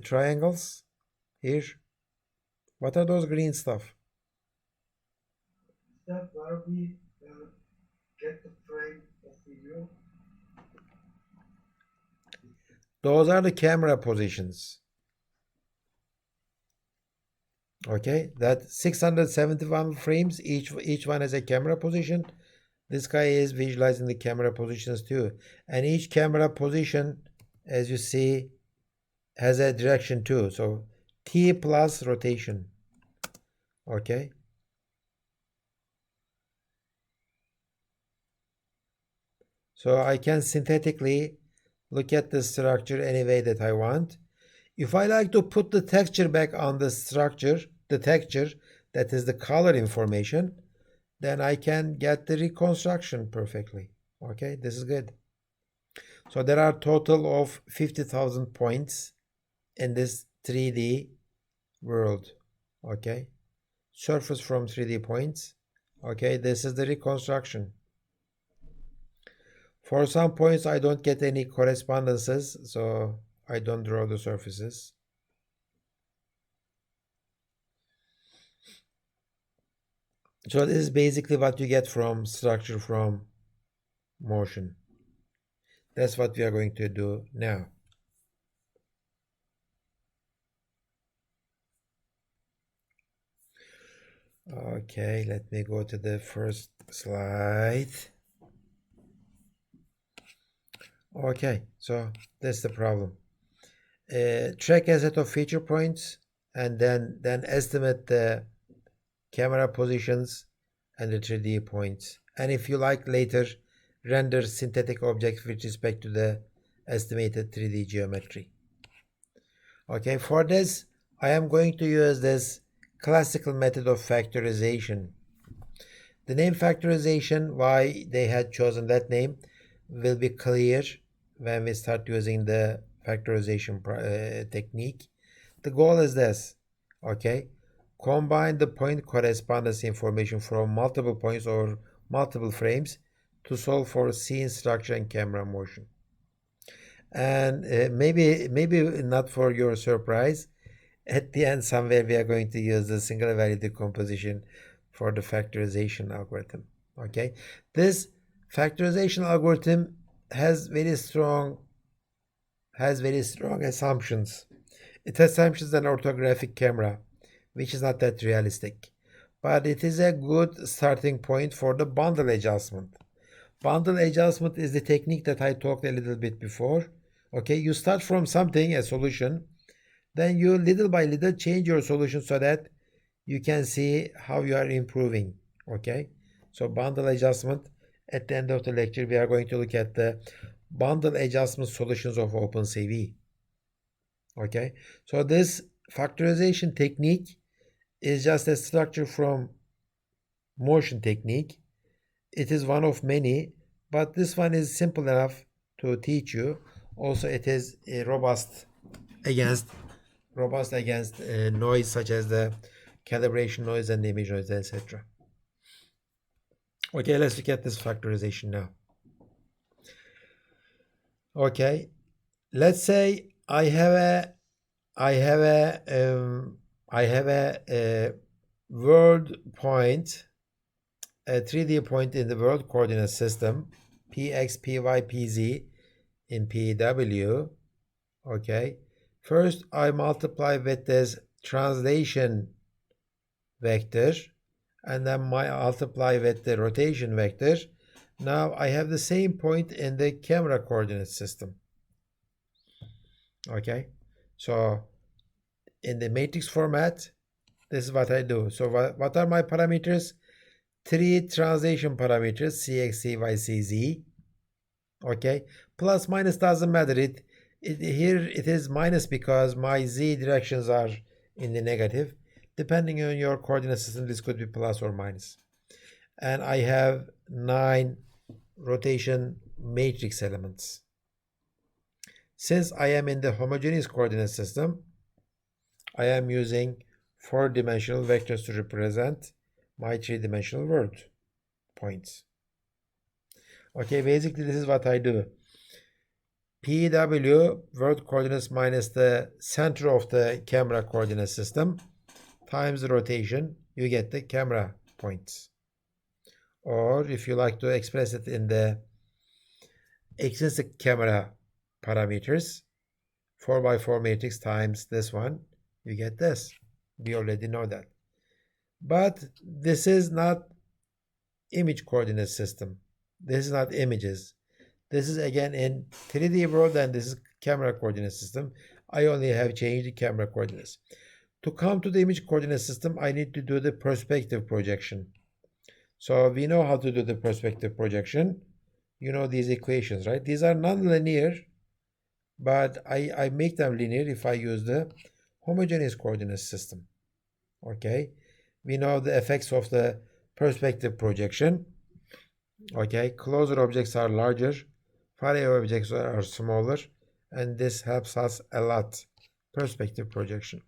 triangles here? What are those green stuff? Is that where we get the frame of video? Those are the camera positions. Okay, that 671 frames, each one has a camera position. This guy is visualizing the camera positions too. And each camera position, as you see, has a direction too. So T plus rotation. Okay. So I can synthetically look at the structure any way that I want. If I like to put the texture back on the structure, the texture, that is the color information, then I can get the reconstruction perfectly. Okay, this is good. So there are total of 50,000 points in this 3D world. Okay, surface from 3D points. Okay, this is the reconstruction. For some points I don't get any correspondences, so I don't draw the surfaces. So this is basically what you get from structure from motion. That's what we are going to do now. Okay, let me go to the first slide. Okay, so that's the problem. Track a set of feature points and then estimate the camera positions and the 3D points. And if you like later, render synthetic objects with respect to the estimated 3D geometry. Okay, for this, I am going to use this classical method of factorization. The name factorization, why they had chosen that name, will be clear when we start using the factorization technique. The goal is this, okay? Combine the point correspondence information from multiple points or multiple frames to solve for scene structure and camera motion. And maybe not for your surprise, at the end somewhere we are going to use the single value decomposition for the factorization algorithm. Okay, this factorization algorithm has very strong assumptions. It assumes an orthographic camera, which is not that realistic, but it is a good starting point for the bundle adjustment. Bundle adjustment is the technique that I talked a little bit before. Okay, you start from something, a solution, then you little by little change your solution so that you can see how you are improving. Okay, so bundle adjustment. At the end of the lecture we are going to look at the bundle adjustment solutions of OpenCV. Okay, so this factorization technique is just a structure from motion technique. It is one of many, but this one is simple enough to teach you. Also, it is robust against noise such as the calibration noise and the image noise, etc. Okay, let's look at this factorization now. Okay, let's say I have a world point, a 3D point in the world coordinate system, px, py, pz in pw. Okay, first I multiply with this translation vector and then I multiply with the rotation vector. Now I have the same point in the camera coordinate system. Okay, so in the matrix format, this is what I do. So what are my parameters? 3 translation parameters, cx, cy, cz. Okay, plus minus doesn't matter. Here it is minus because my z directions are in the negative. Depending on your coordinate system, this could be plus or minus. And I have 9 rotation matrix elements. Since I am in the homogeneous coordinate system, I am using 4-dimensional vectors to represent my three-dimensional world points. Okay, basically this is what I do. PW, world coordinates minus the center of the camera coordinate system, times the rotation, you get the camera points. Or if you like to express it in the extrinsic camera parameters, 4x4 matrix times this one, you get this. We already know that. But this is not image coordinate system. This is not images. This is again in 3D world, and this is camera coordinate system. I only have changed the camera coordinates. To come to the image coordinate system, I need to do the perspective projection. So we know how to do the perspective projection. You know these equations, right? These are non-linear, but I make them linear if I use the homogeneous coordinate system. Okay, we know the effects of the perspective projection. Okay, closer objects are larger, far away objects are smaller, and this helps us a lot. Perspective projection.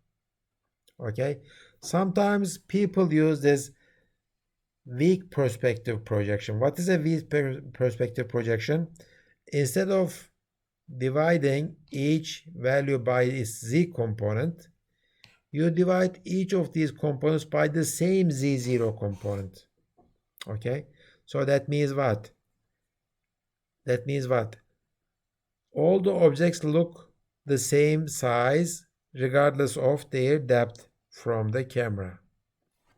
Okay, sometimes people use this weak perspective projection. What is a weak perspective projection? Instead of dividing each value by its z component, you divide each of these components by the same z0 component. Okay, so that means what? That means what? All the objects look the same size regardless of their depth from the camera.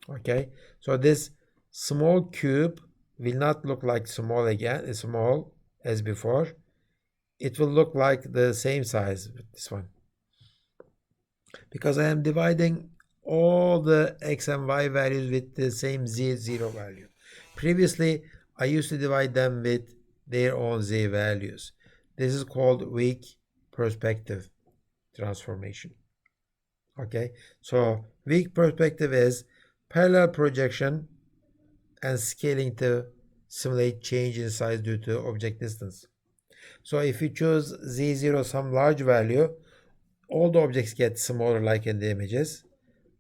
Okay, so this small cube will not look like small again, small as before. It will look like the same size with this one, because I am dividing all the x and y values with the same z0 value. Previously, I used to divide them with their own z values. This is called weak perspective transformation. Okay, so weak perspective is parallel projection and scaling to simulate change in size due to object distance. So if you choose z0 some large value, all the objects get smaller like in the images,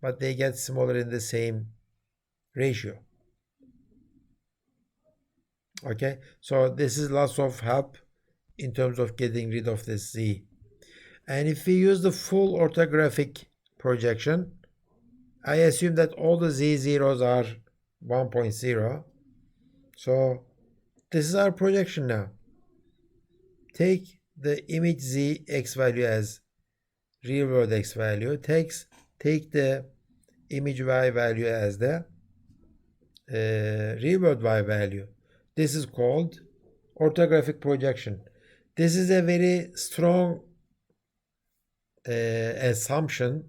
but they get smaller in the same ratio. Okay, so this is lots of help in terms of getting rid of this z. And if we use the full orthographic projection, I assume that all the z0s are 1.0. So this is our projection now. Take the image z x value as real world x value. Take the image y value as the real world y value. This is called orthographic projection. This is a very strong assumption,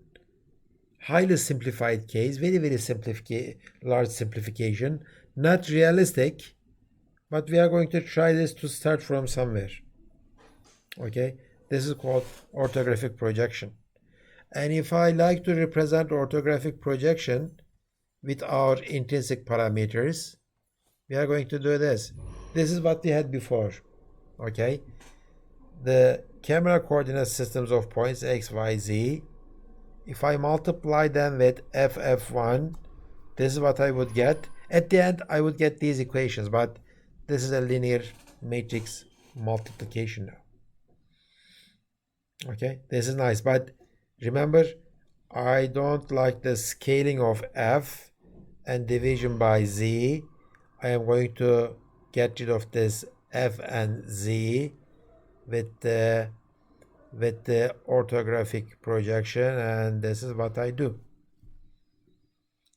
highly simplified case, very large simplification, not realistic, but we are going to try this to start from somewhere. Okay, this is called orthographic projection. And if I like to represent orthographic projection with our intrinsic parameters, we are going to do this. This is what we had before. Okay, the camera coordinate systems of points x, y, z. If I multiply them with ff1, this is what I would get. At the end, I would get these equations, but this is a linear matrix multiplication now. Okay, this is nice, but remember, I don't like the scaling of f and division by z. I am going to get rid of this f and z with the orthographic projection, and this is what I do.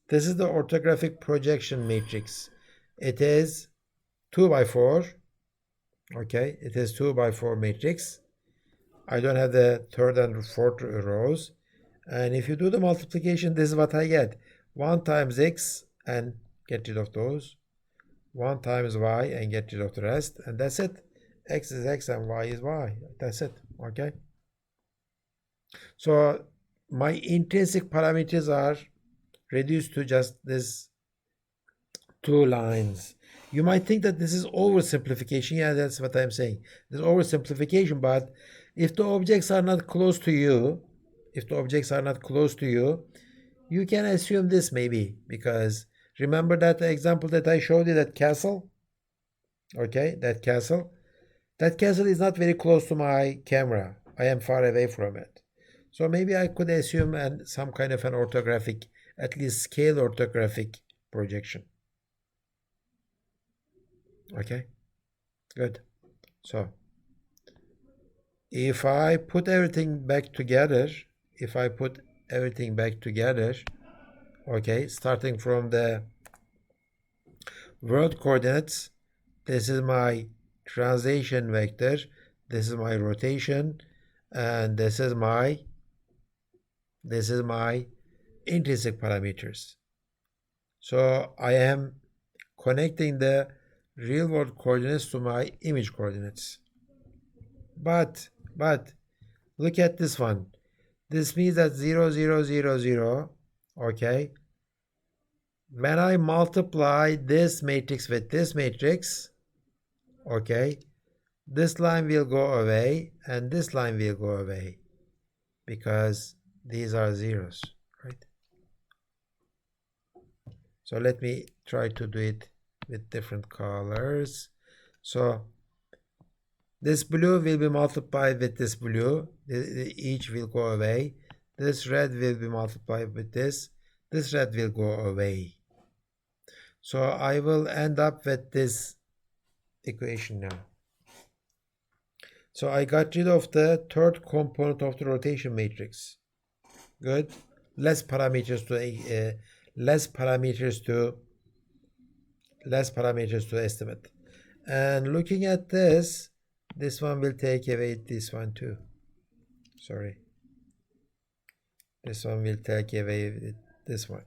This is the orthographic projection matrix. It is 2x4. Okay, it is 2x4 matrix. I don't have the third and fourth rows. And if you do the multiplication, this is what I get. 1 times x and get rid of those. 1 times y and get rid of the rest. And that's it. X is x and y is y. That's it. Okay. So my intrinsic parameters are reduced to just this 2 lines. You might think that this is oversimplification. Yeah, that's what I'm saying. This is oversimplification, but if the objects are not close to you, you can assume this maybe, because Remember that example that I showed you, that castle? Okay, that castle. That castle is not very close to my camera. I am far away from it. So maybe I could assume some kind of an orthographic, at least scale orthographic projection. Okay, good. So if I put everything back together, okay, starting from the world coordinates, this is my translation vector, this is my rotation, and this is my intrinsic parameters. So I am connecting the real world coordinates to my image coordinates. But look at this one. This means that 0, 0, 0, 0, okay? When I multiply this matrix with this matrix, okay, this line will go away and this line will go away because these are zeros, right? So let me try to do it with different colors. So this blue will be multiplied with this blue. Each will go away. This red will be multiplied with this. This red will go away. So I will end up with this equation now. So I got rid of the third component of the rotation matrix. Good. Less parameters to estimate. And looking at this one will take away this one too. Sorry. This one will take away this one.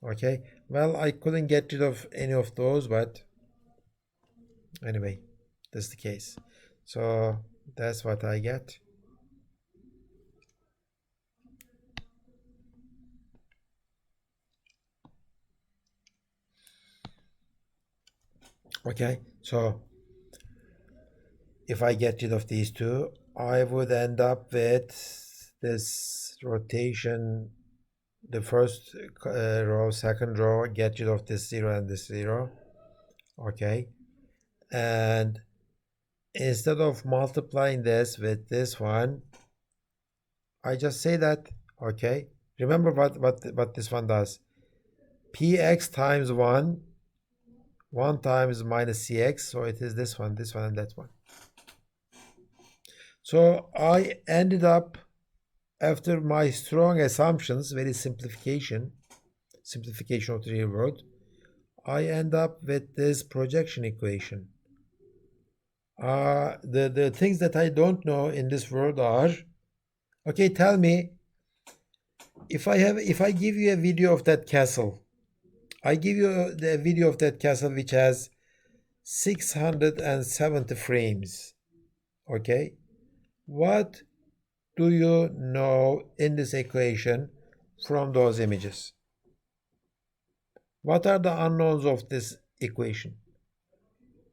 Okay. Well, I couldn't get rid of any of those, but anyway, that's the case. So that's what I get. Okay, so if I get rid of these two, I would end up with this rotation, the first row, second row, get rid of this 0 and this 0. Okay, and instead of multiplying this with this one, I just say that, okay, remember what this one does. Px times 1 times minus cx, so it is this one, and that one. So I ended up, after my strong assumptions, very simplification of the real world, I end up with this projection equation. The things that I don't know in this world are, okay, tell me, if I give you a video of that castle, I give you the video of that castle which has 670 frames, okay, what do you know in this equation from those images? What are the unknowns of this equation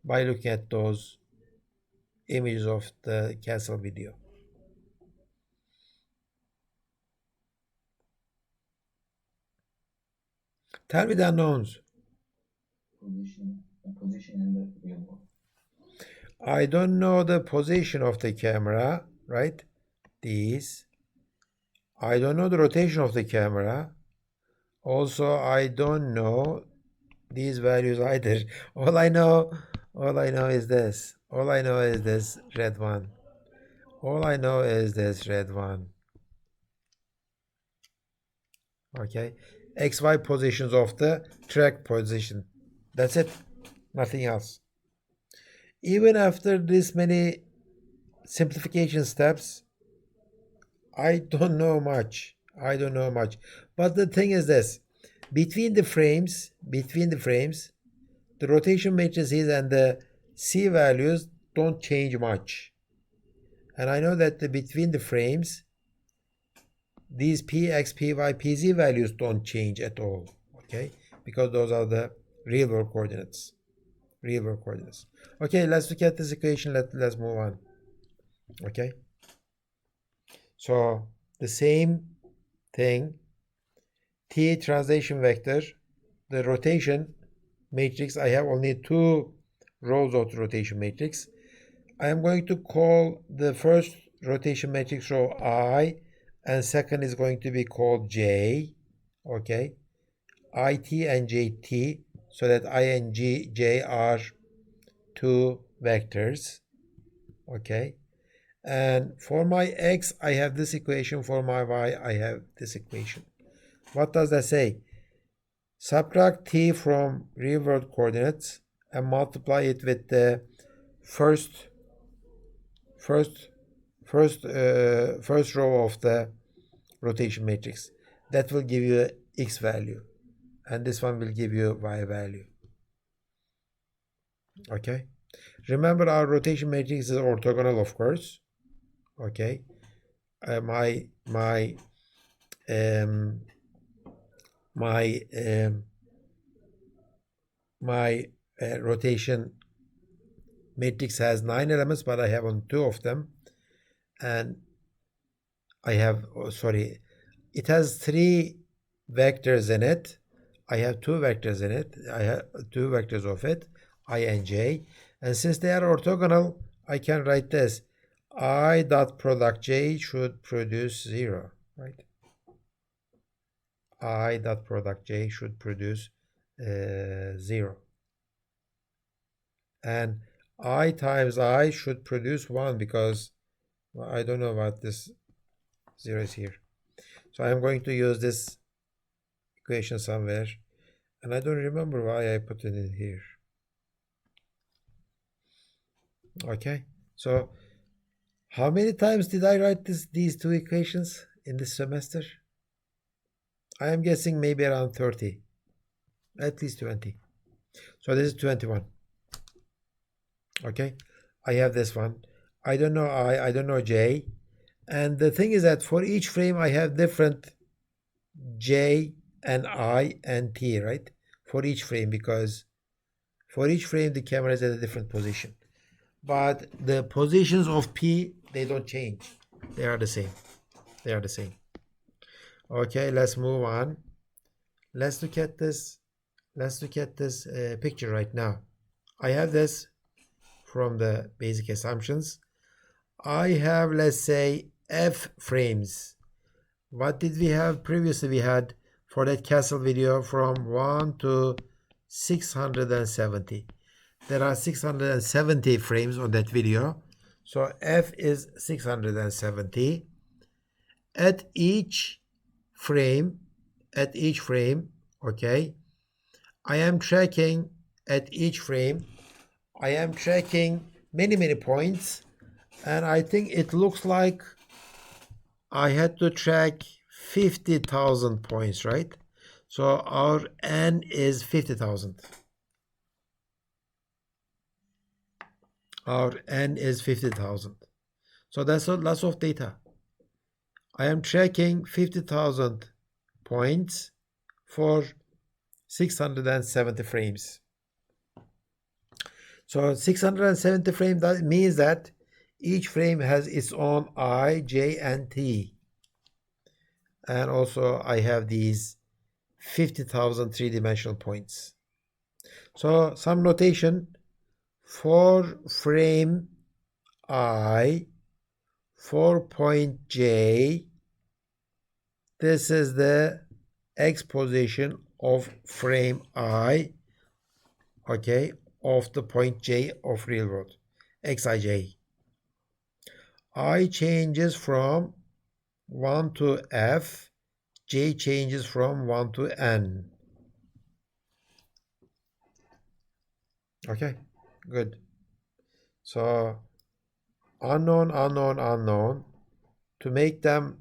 by looking at those images of the castle video? Tell me the unknowns. Position in the real world. I don't know the position of the camera, right? These. I don't know the rotation of the camera. Also, I don't know these values either. All I know is this. All I know is this red one. All I know is this red one. Okay. XY positions of the track position. That's it. Nothing else. Even after this many simplification steps, I don't know much. But the thing is this. Between the frames, the rotation matrices and the C values don't change much. And I know that between the frames, these Px, Py, Pz values don't change at all. Okay? Because those are the real world coordinates. Okay, let's look at this equation. Let's move on. Okay? So the same thing T translation vector, the rotation matrix, I have only 2 rows of the rotation matrix. I am going to call the first rotation matrix row I, and second is going to be called J. Okay, IT and JT, so that I and J are 2 vectors. Okay, and for my X I have this equation, for my Y I have this equation. What does that say? Subtract T from real world coordinates and multiply it with the first row of the rotation matrix. That will give you X value, and this one will give you Y value. Okay, remember our rotation matrix is orthogonal, of course. Okay, my rotation matrix has 9 elements, but I have only 2 of them, and I have it has 3 vectors in it. I have 2 vectors in it. I have 2 vectors of it, I and J, and since they are orthogonal, I can write this: I dot product J should produce 0, right? I dot product J should produce 0, and I times I should produce 1, because I don't know what this 0 is here. So I'm going to use this equation somewhere, and I don't remember why I put it in here. Okay, so how many times did I write these 2 equations in this semester? I am guessing maybe around 30, at least 20. So this is 21. Okay, I have this one. I don't know I don't know J, and the thing is that for each frame I have different J and I and T, right? For each frame, because for each frame the camera is at a different position. But the positions of P, they don't change. They are the same. They are the same. Okay, let's move on. Let's look at this. Let's look at this picture right now. I have this from the basic assumptions. I have, let's say, F frames. What did we have previously? We had, for that castle video, from 1 to 670. There are 670 frames on that video. So F is 670. At each frame, okay, I am tracking at each frame. I am tracking many points, and I think it looks like I had to track 50,000 points, right? So our N is 50,000. Our N is 50,000. So that's lots of data. I am tracking 50,000 points for 670 frames. So 670 frames, that means that each frame has its own I, J, and T. And also I have these 50,000 three-dimensional points. So some notation for frame I, for point J, this is the X position of frame I, okay, of the point J of real world, Xij. I changes from 1 to F, J changes from 1 to N. Okay, good. So unknown. To make them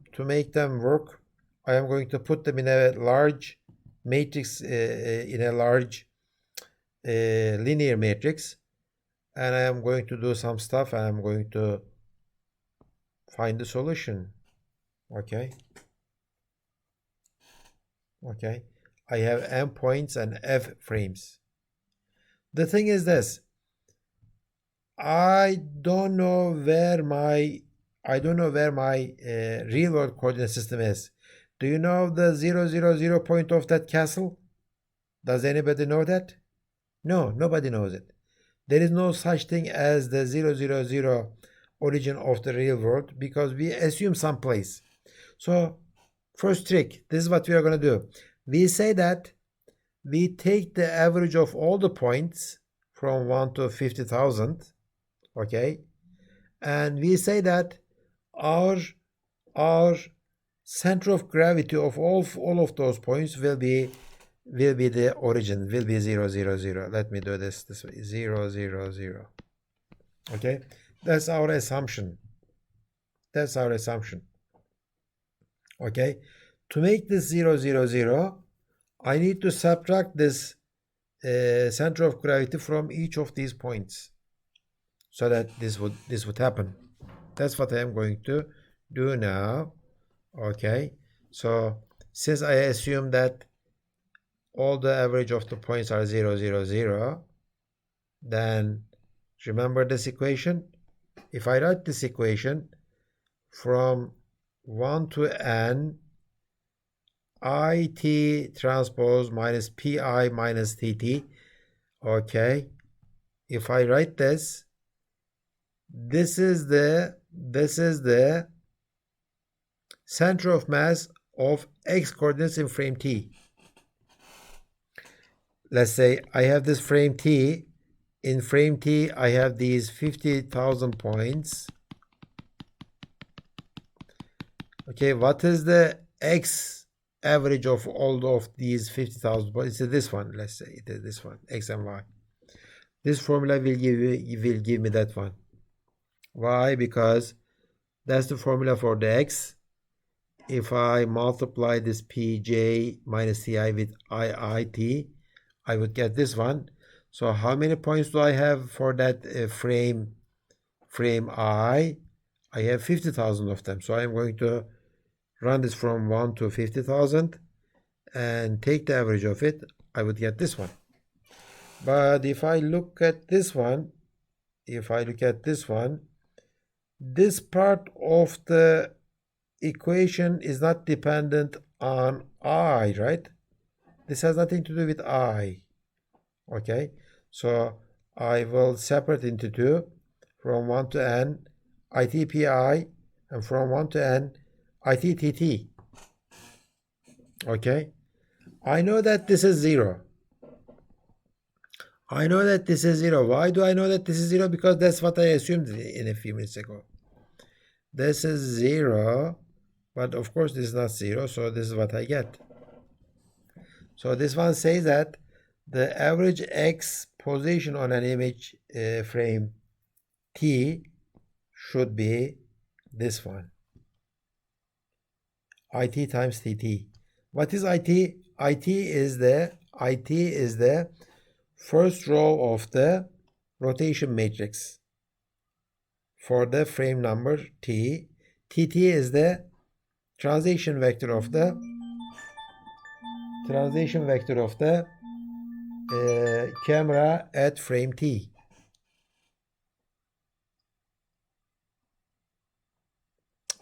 work, I am going to put them in a large matrix, in a large linear matrix, and I am going to do some stuff, and I'm going to find the solution. Okay, I have M points and F frames. The thing is this: I don't know where my real world coordinate system is. Do you know the 0, 0, 0 point of that castle? Does anybody know that? No, nobody knows it. There is no such thing as the 0, 0, 0 origin of the real world because we assume some place. So, first trick, this is what we are going to do. We say that we take the average of all the points from 1 to 50,000, okay? And we say that our center of gravity of all of those points will be the origin, will be 0, 0, 0. Let me do this way, 0, 0, 0. Okay, that's our assumption. That's our assumption. Okay, to make this 0, 0, 0, I need to subtract this center of gravity from each of these points, so that this would happen. That's what I am going to do now. Okay, so since I assume that all the average of the points are 0, 0, 0, then remember this equation. If I write this equation from 1 to n, it transpose minus pi minus tt, okay, if I write this, this is the center of mass of x coordinates in frame t. Let's say I have this frame t. In frame t, I have these 50,000 points. Okay, what is the x average of all of these 50,000 points? It's this one. Let's say it is this one, x and y. This formula will give me that one. Why? Because that's the formula for the x. If I multiply this pj minus ti with iit, I would get this one. So how many points do I have for that frame I? I have 50,000 of them. So I'm going to run this from 1 to 50,000 and take the average of it. I would get this one. But if I look at this one, this part of the equation is not dependent on I, right? This has nothing to do with I. Okay, so I will separate into two, from 1 to n, itpi, and from 1 to n, ittt. Okay, I know that this is 0. I know that this is 0. Why do I know that this is 0? Because that's what I assumed in a few minutes ago. This is 0, but of course this is not 0, so this is what I get. So this one says that the average x position on an image frame t should be this one, it times tt. What is it? It is the first row of the rotation matrix for the frame number t. Tt is the translation vector of the camera at frame t.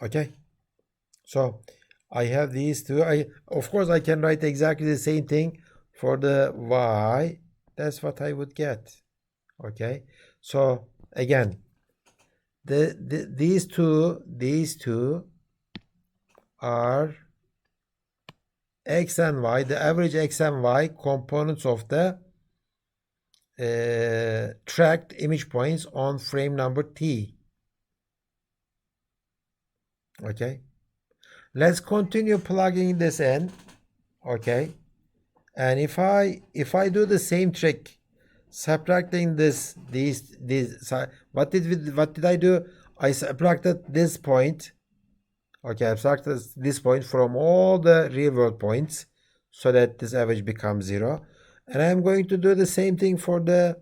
Okay, so I have these two. Of course I can write exactly the same thing for the y. That's what I would get. Okay, so again, these two are x and y, the average x and y components of the tracked image points on frame number t. Okay, let's continue plugging this in. Okay, and if I do the same trick, subtracting these, what did I do? I subtracted this point. Okay, I subtracted this point from all the real world points so that this average becomes 0. And I'm going to do the same thing for the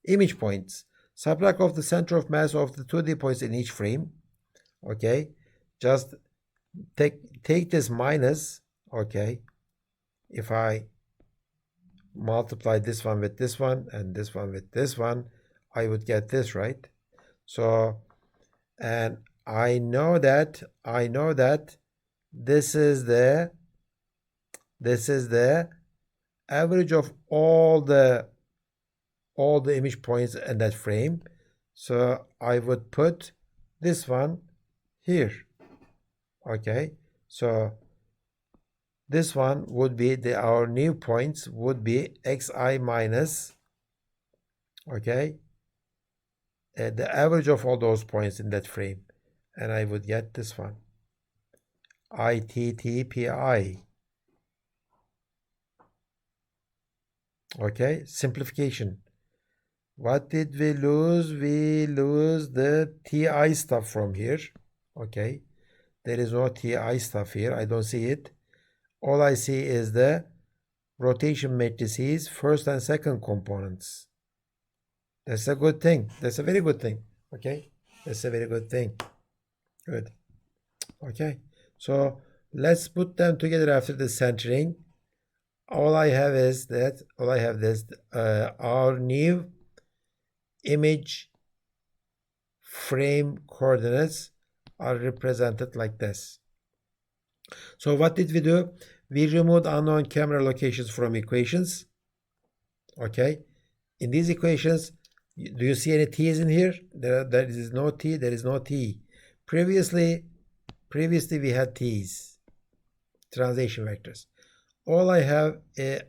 image points. Subtract of the center of mass of the 2D points in each frame. Okay, just take this minus. Okay, if I multiply this one with this one and this one with this one, I would get this, right? So, and I know that this is the This is the average of all the image points in that frame. So I would put this one here. Okay, so this one would be our new points would be xi minus, okay, the average of all those points in that frame, and I would get this one, ITTPI. Okay, simplification. What did we lose? We lose the TI stuff from here. Okay, there is no TI stuff here. I don't see it. All I see is the rotation matrices, first and second components. That's a good thing. That's a very good thing. Okay, that's a very good thing. Good. Okay, so let's put them together after the centering. All I have is that our new image frame coordinates are represented like this. So what did we do? We removed unknown camera locations from equations. Okay, in these equations, do you see any t's in here? There is no t. There is no t. Previously we had t's, translation vectors. All I have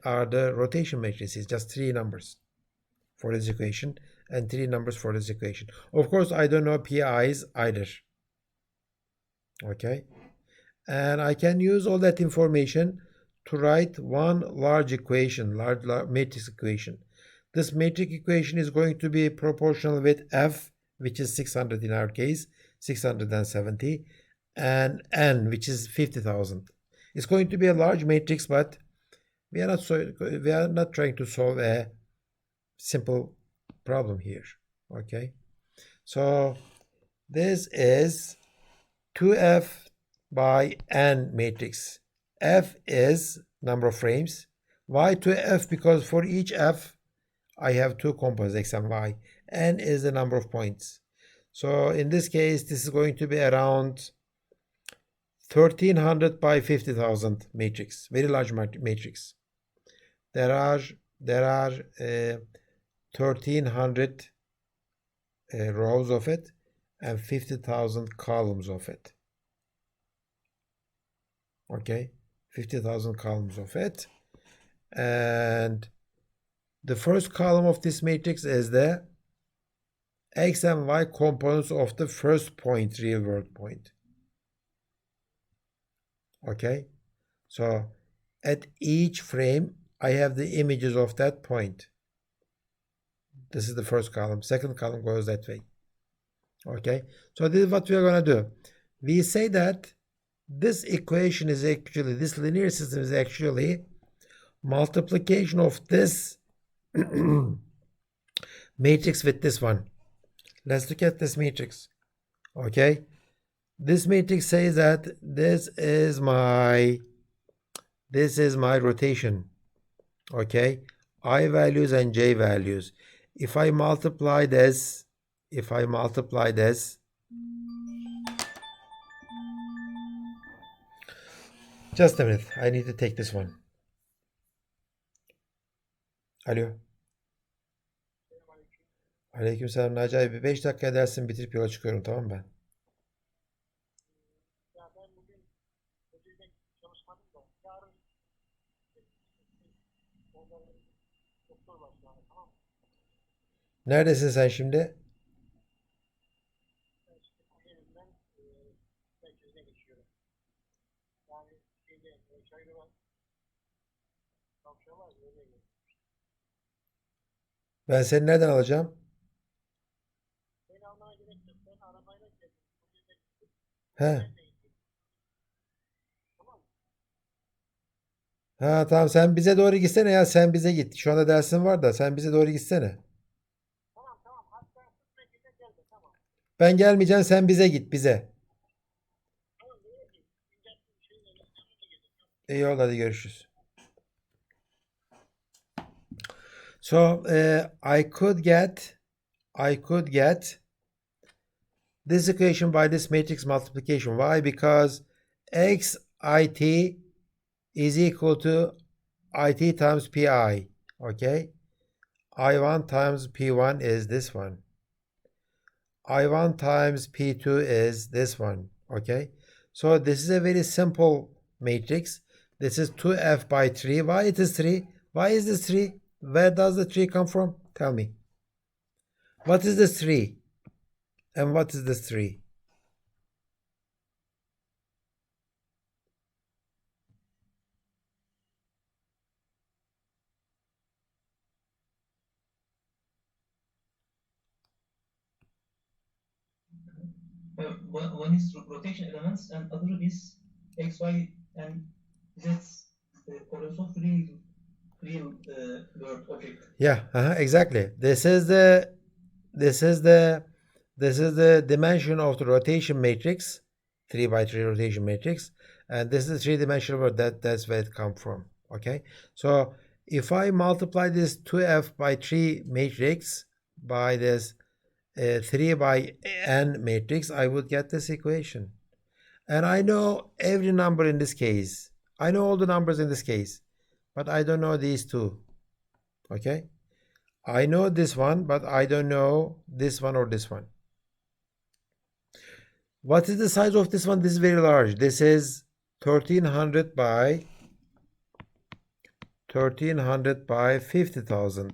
are the rotation matrices, just 3 numbers for this equation and 3 numbers for this equation. Of course, I don't know PIs either. Okay, and I can use all that information to write one large equation, large matrix equation. This matrix equation is going to be proportional with f, which is 600 in our case, 670, and n, which is 50,000. It's going to be a large matrix, but we are not trying to solve a simple problem here. Okay, so this is 2f by n matrix. F is number of frames. Why 2f? Because for each f I have 2 components, x and y. N is the number of points. So in this case, this is going to be around 1300 by 50,000 matrix, very large matrix. There are 1300 rows of it and 50,000 columns of it. Okay, 50,000 columns of it, and the first column of this matrix is the x and y components of the first point, real world point. Okay, so at each frame I have the images of that point. This is the first column. Second column goes that way. Okay, so this is what we are going to do. We say that this equation is actually, this linear system is actually multiplication of this matrix with this one. Let's look at this matrix. Okay, this matrix says that this is my rotation. Okay, I values and j values. If I multiply this, just a minute, I need to take this one. Alo. Aleykümselam Naci abi. 5 dakika dersin bitirip yola çıkıyorum, tamam mı ben? Neredesin sen şimdi? Ben seni nereden alacağım? He. Ha tamam, sen bize doğru gitsene ya, sen bize git. Şu anda dersin var da sen bize doğru gitsene. Ben gelmeyeceğim, sen bize git, bize. İyi ol, hadi görüşürüz. So I could get this equation by this matrix multiplication. Why? Because xit is equal to IT times PI, okay? I1 times P1 is this one. I1 times P2 is this one, okay? So this is a very simple matrix. This is 2F by 3. Why it is 3? Why is this 3? Where does the 3 come from? Tell me. What is this 3? And what is this 3? One is rotation elements and other is X, Y, and Z columns of real word object. Yeah, exactly. This is the dimension of the rotation matrix, 3 by 3 rotation matrix, and this is the three-dimensional word. That's where it comes from. Okay, so if I multiply this 2F by 3 matrix by this 3 by n matrix, I would get this equation. And I know every number in this case. I know all the numbers in this case, but I don't know these two. Okay, I know this one, but I don't know this one or this one. What is the size of this one? This is very large. This is 1300 by 50,000.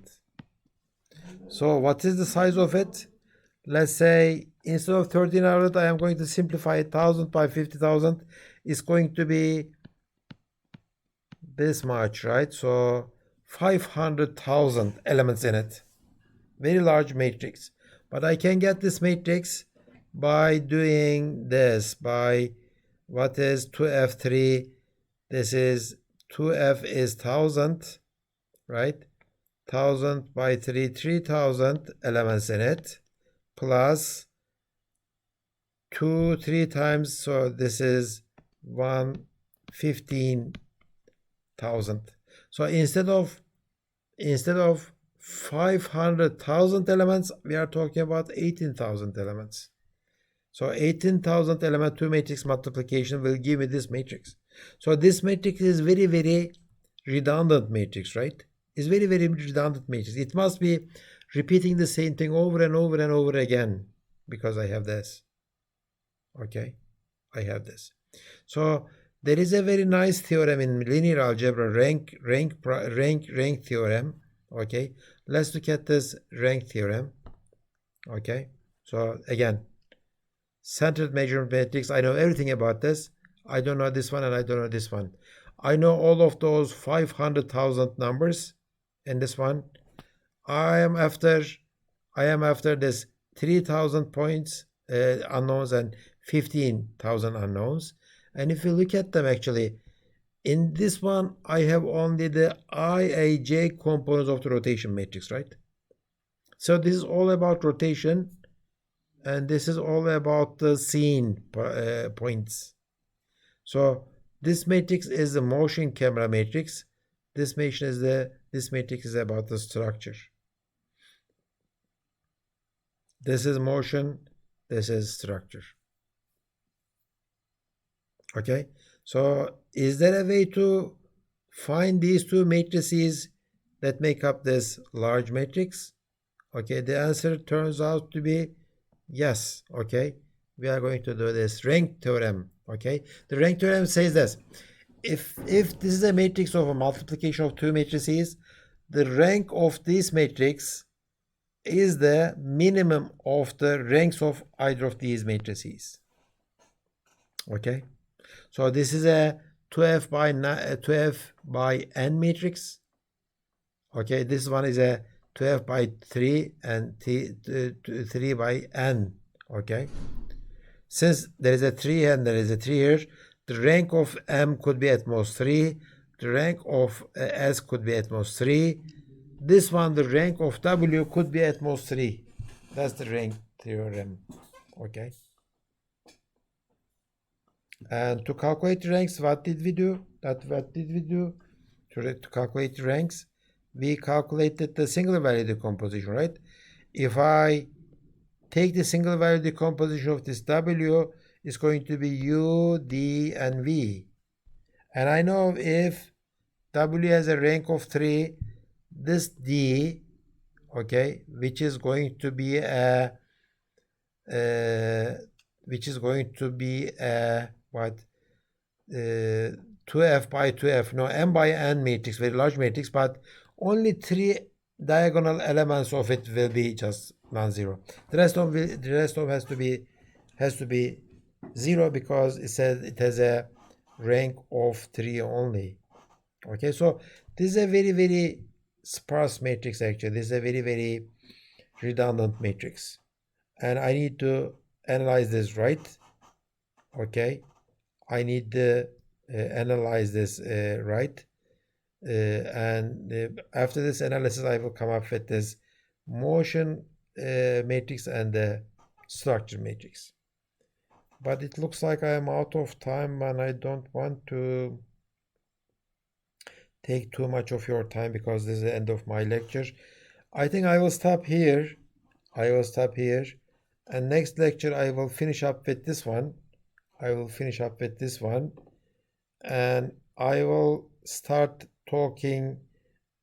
So what is the size of it? Let's say instead of 1300, I am going to simplify it. 1000 by 50,000 is going to be this much, right? So 500,000 elements in it. Very large matrix. But I can get this matrix by doing this, by what is 2F3? This is 2F is 1000, right? 1000 by 3, 3000 elements in it, plus 2, 3 times, so this is 115,000. So instead of 500,000 elements, we are talking about 18,000 elements. So 18,000 element 2 matrix multiplication will give me this matrix. So this matrix is very, very redundant matrix, right? It's very, very redundant matrix. It must be repeating the same thing over and over and over again because I have this. Okay, I have this. So there is a very nice theorem in linear algebra, rank theorem. Okay, let's look at this rank theorem. Okay, so again, centered measurement matrix. I know everything about this. I don't know this one and I don't know this one. I know all of those 500,000 numbers in this one. I am after this 3,000 points unknowns and 15,000 unknowns. And if you look at them, actually, in this one, I have only the IAJ components of the rotation matrix, right? So this is all about rotation, and this is all about the scene points. So this matrix is the motion camera matrix. This matrix is about the structure. This is motion, this is structure. Okay, so is there a way to find these two matrices that make up this large matrix? Okay, the answer turns out to be yes. Okay, we are going to do this rank theorem. Okay, the rank theorem says this: if this is a matrix of a multiplication of two matrices, the rank of this matrix is the minimum of the ranks of either of these matrices. Okay, so this is a 2F by n matrix. Okay, this one is a 2F by 3 and 3 by n. Okay, since there is a 3 and there is a 3 here, the rank of m could be at most 3, the rank of s could be at most 3. This one, the rank of w could be at most 3. That's the rank theorem. Okay. And to calculate ranks, what did we do? To calculate ranks, we calculated the single value decomposition, right? If I take the single value decomposition of this w, it's going to be u, d, and v. And I know if W has a rank of 3, this D, okay, which is going to be a what, 2f by 2f, no, m by n matrix, very large matrix, but only 3 diagonal elements of it will be just non-zero. The rest of has to be 0, because it says it has a rank of 3 only. Okay, so this is a very sparse matrix. Actually, this is a very redundant matrix, and I need to analyze this, right? Okay, I need to analyze this, right? And after this analysis, I will come up with this motion matrix and the structure matrix. But it looks like I am out of time, and I don't want to take too much of your time, because this is the end of my lecture. I think I will stop here. And next lecture I will finish up with this one. And I will start talking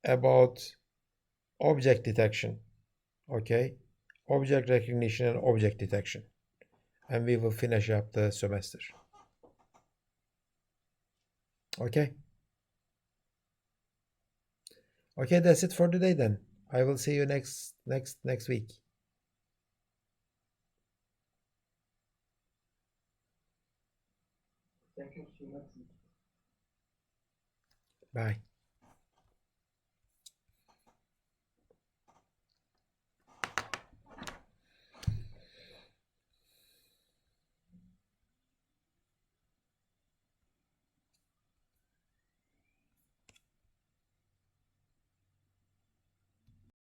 about object detection. Okay? Object recognition and object detection. And we will finish up the semester. Okay? Okay, that's it for today then. I will see you next week. Thank you so much. Bye.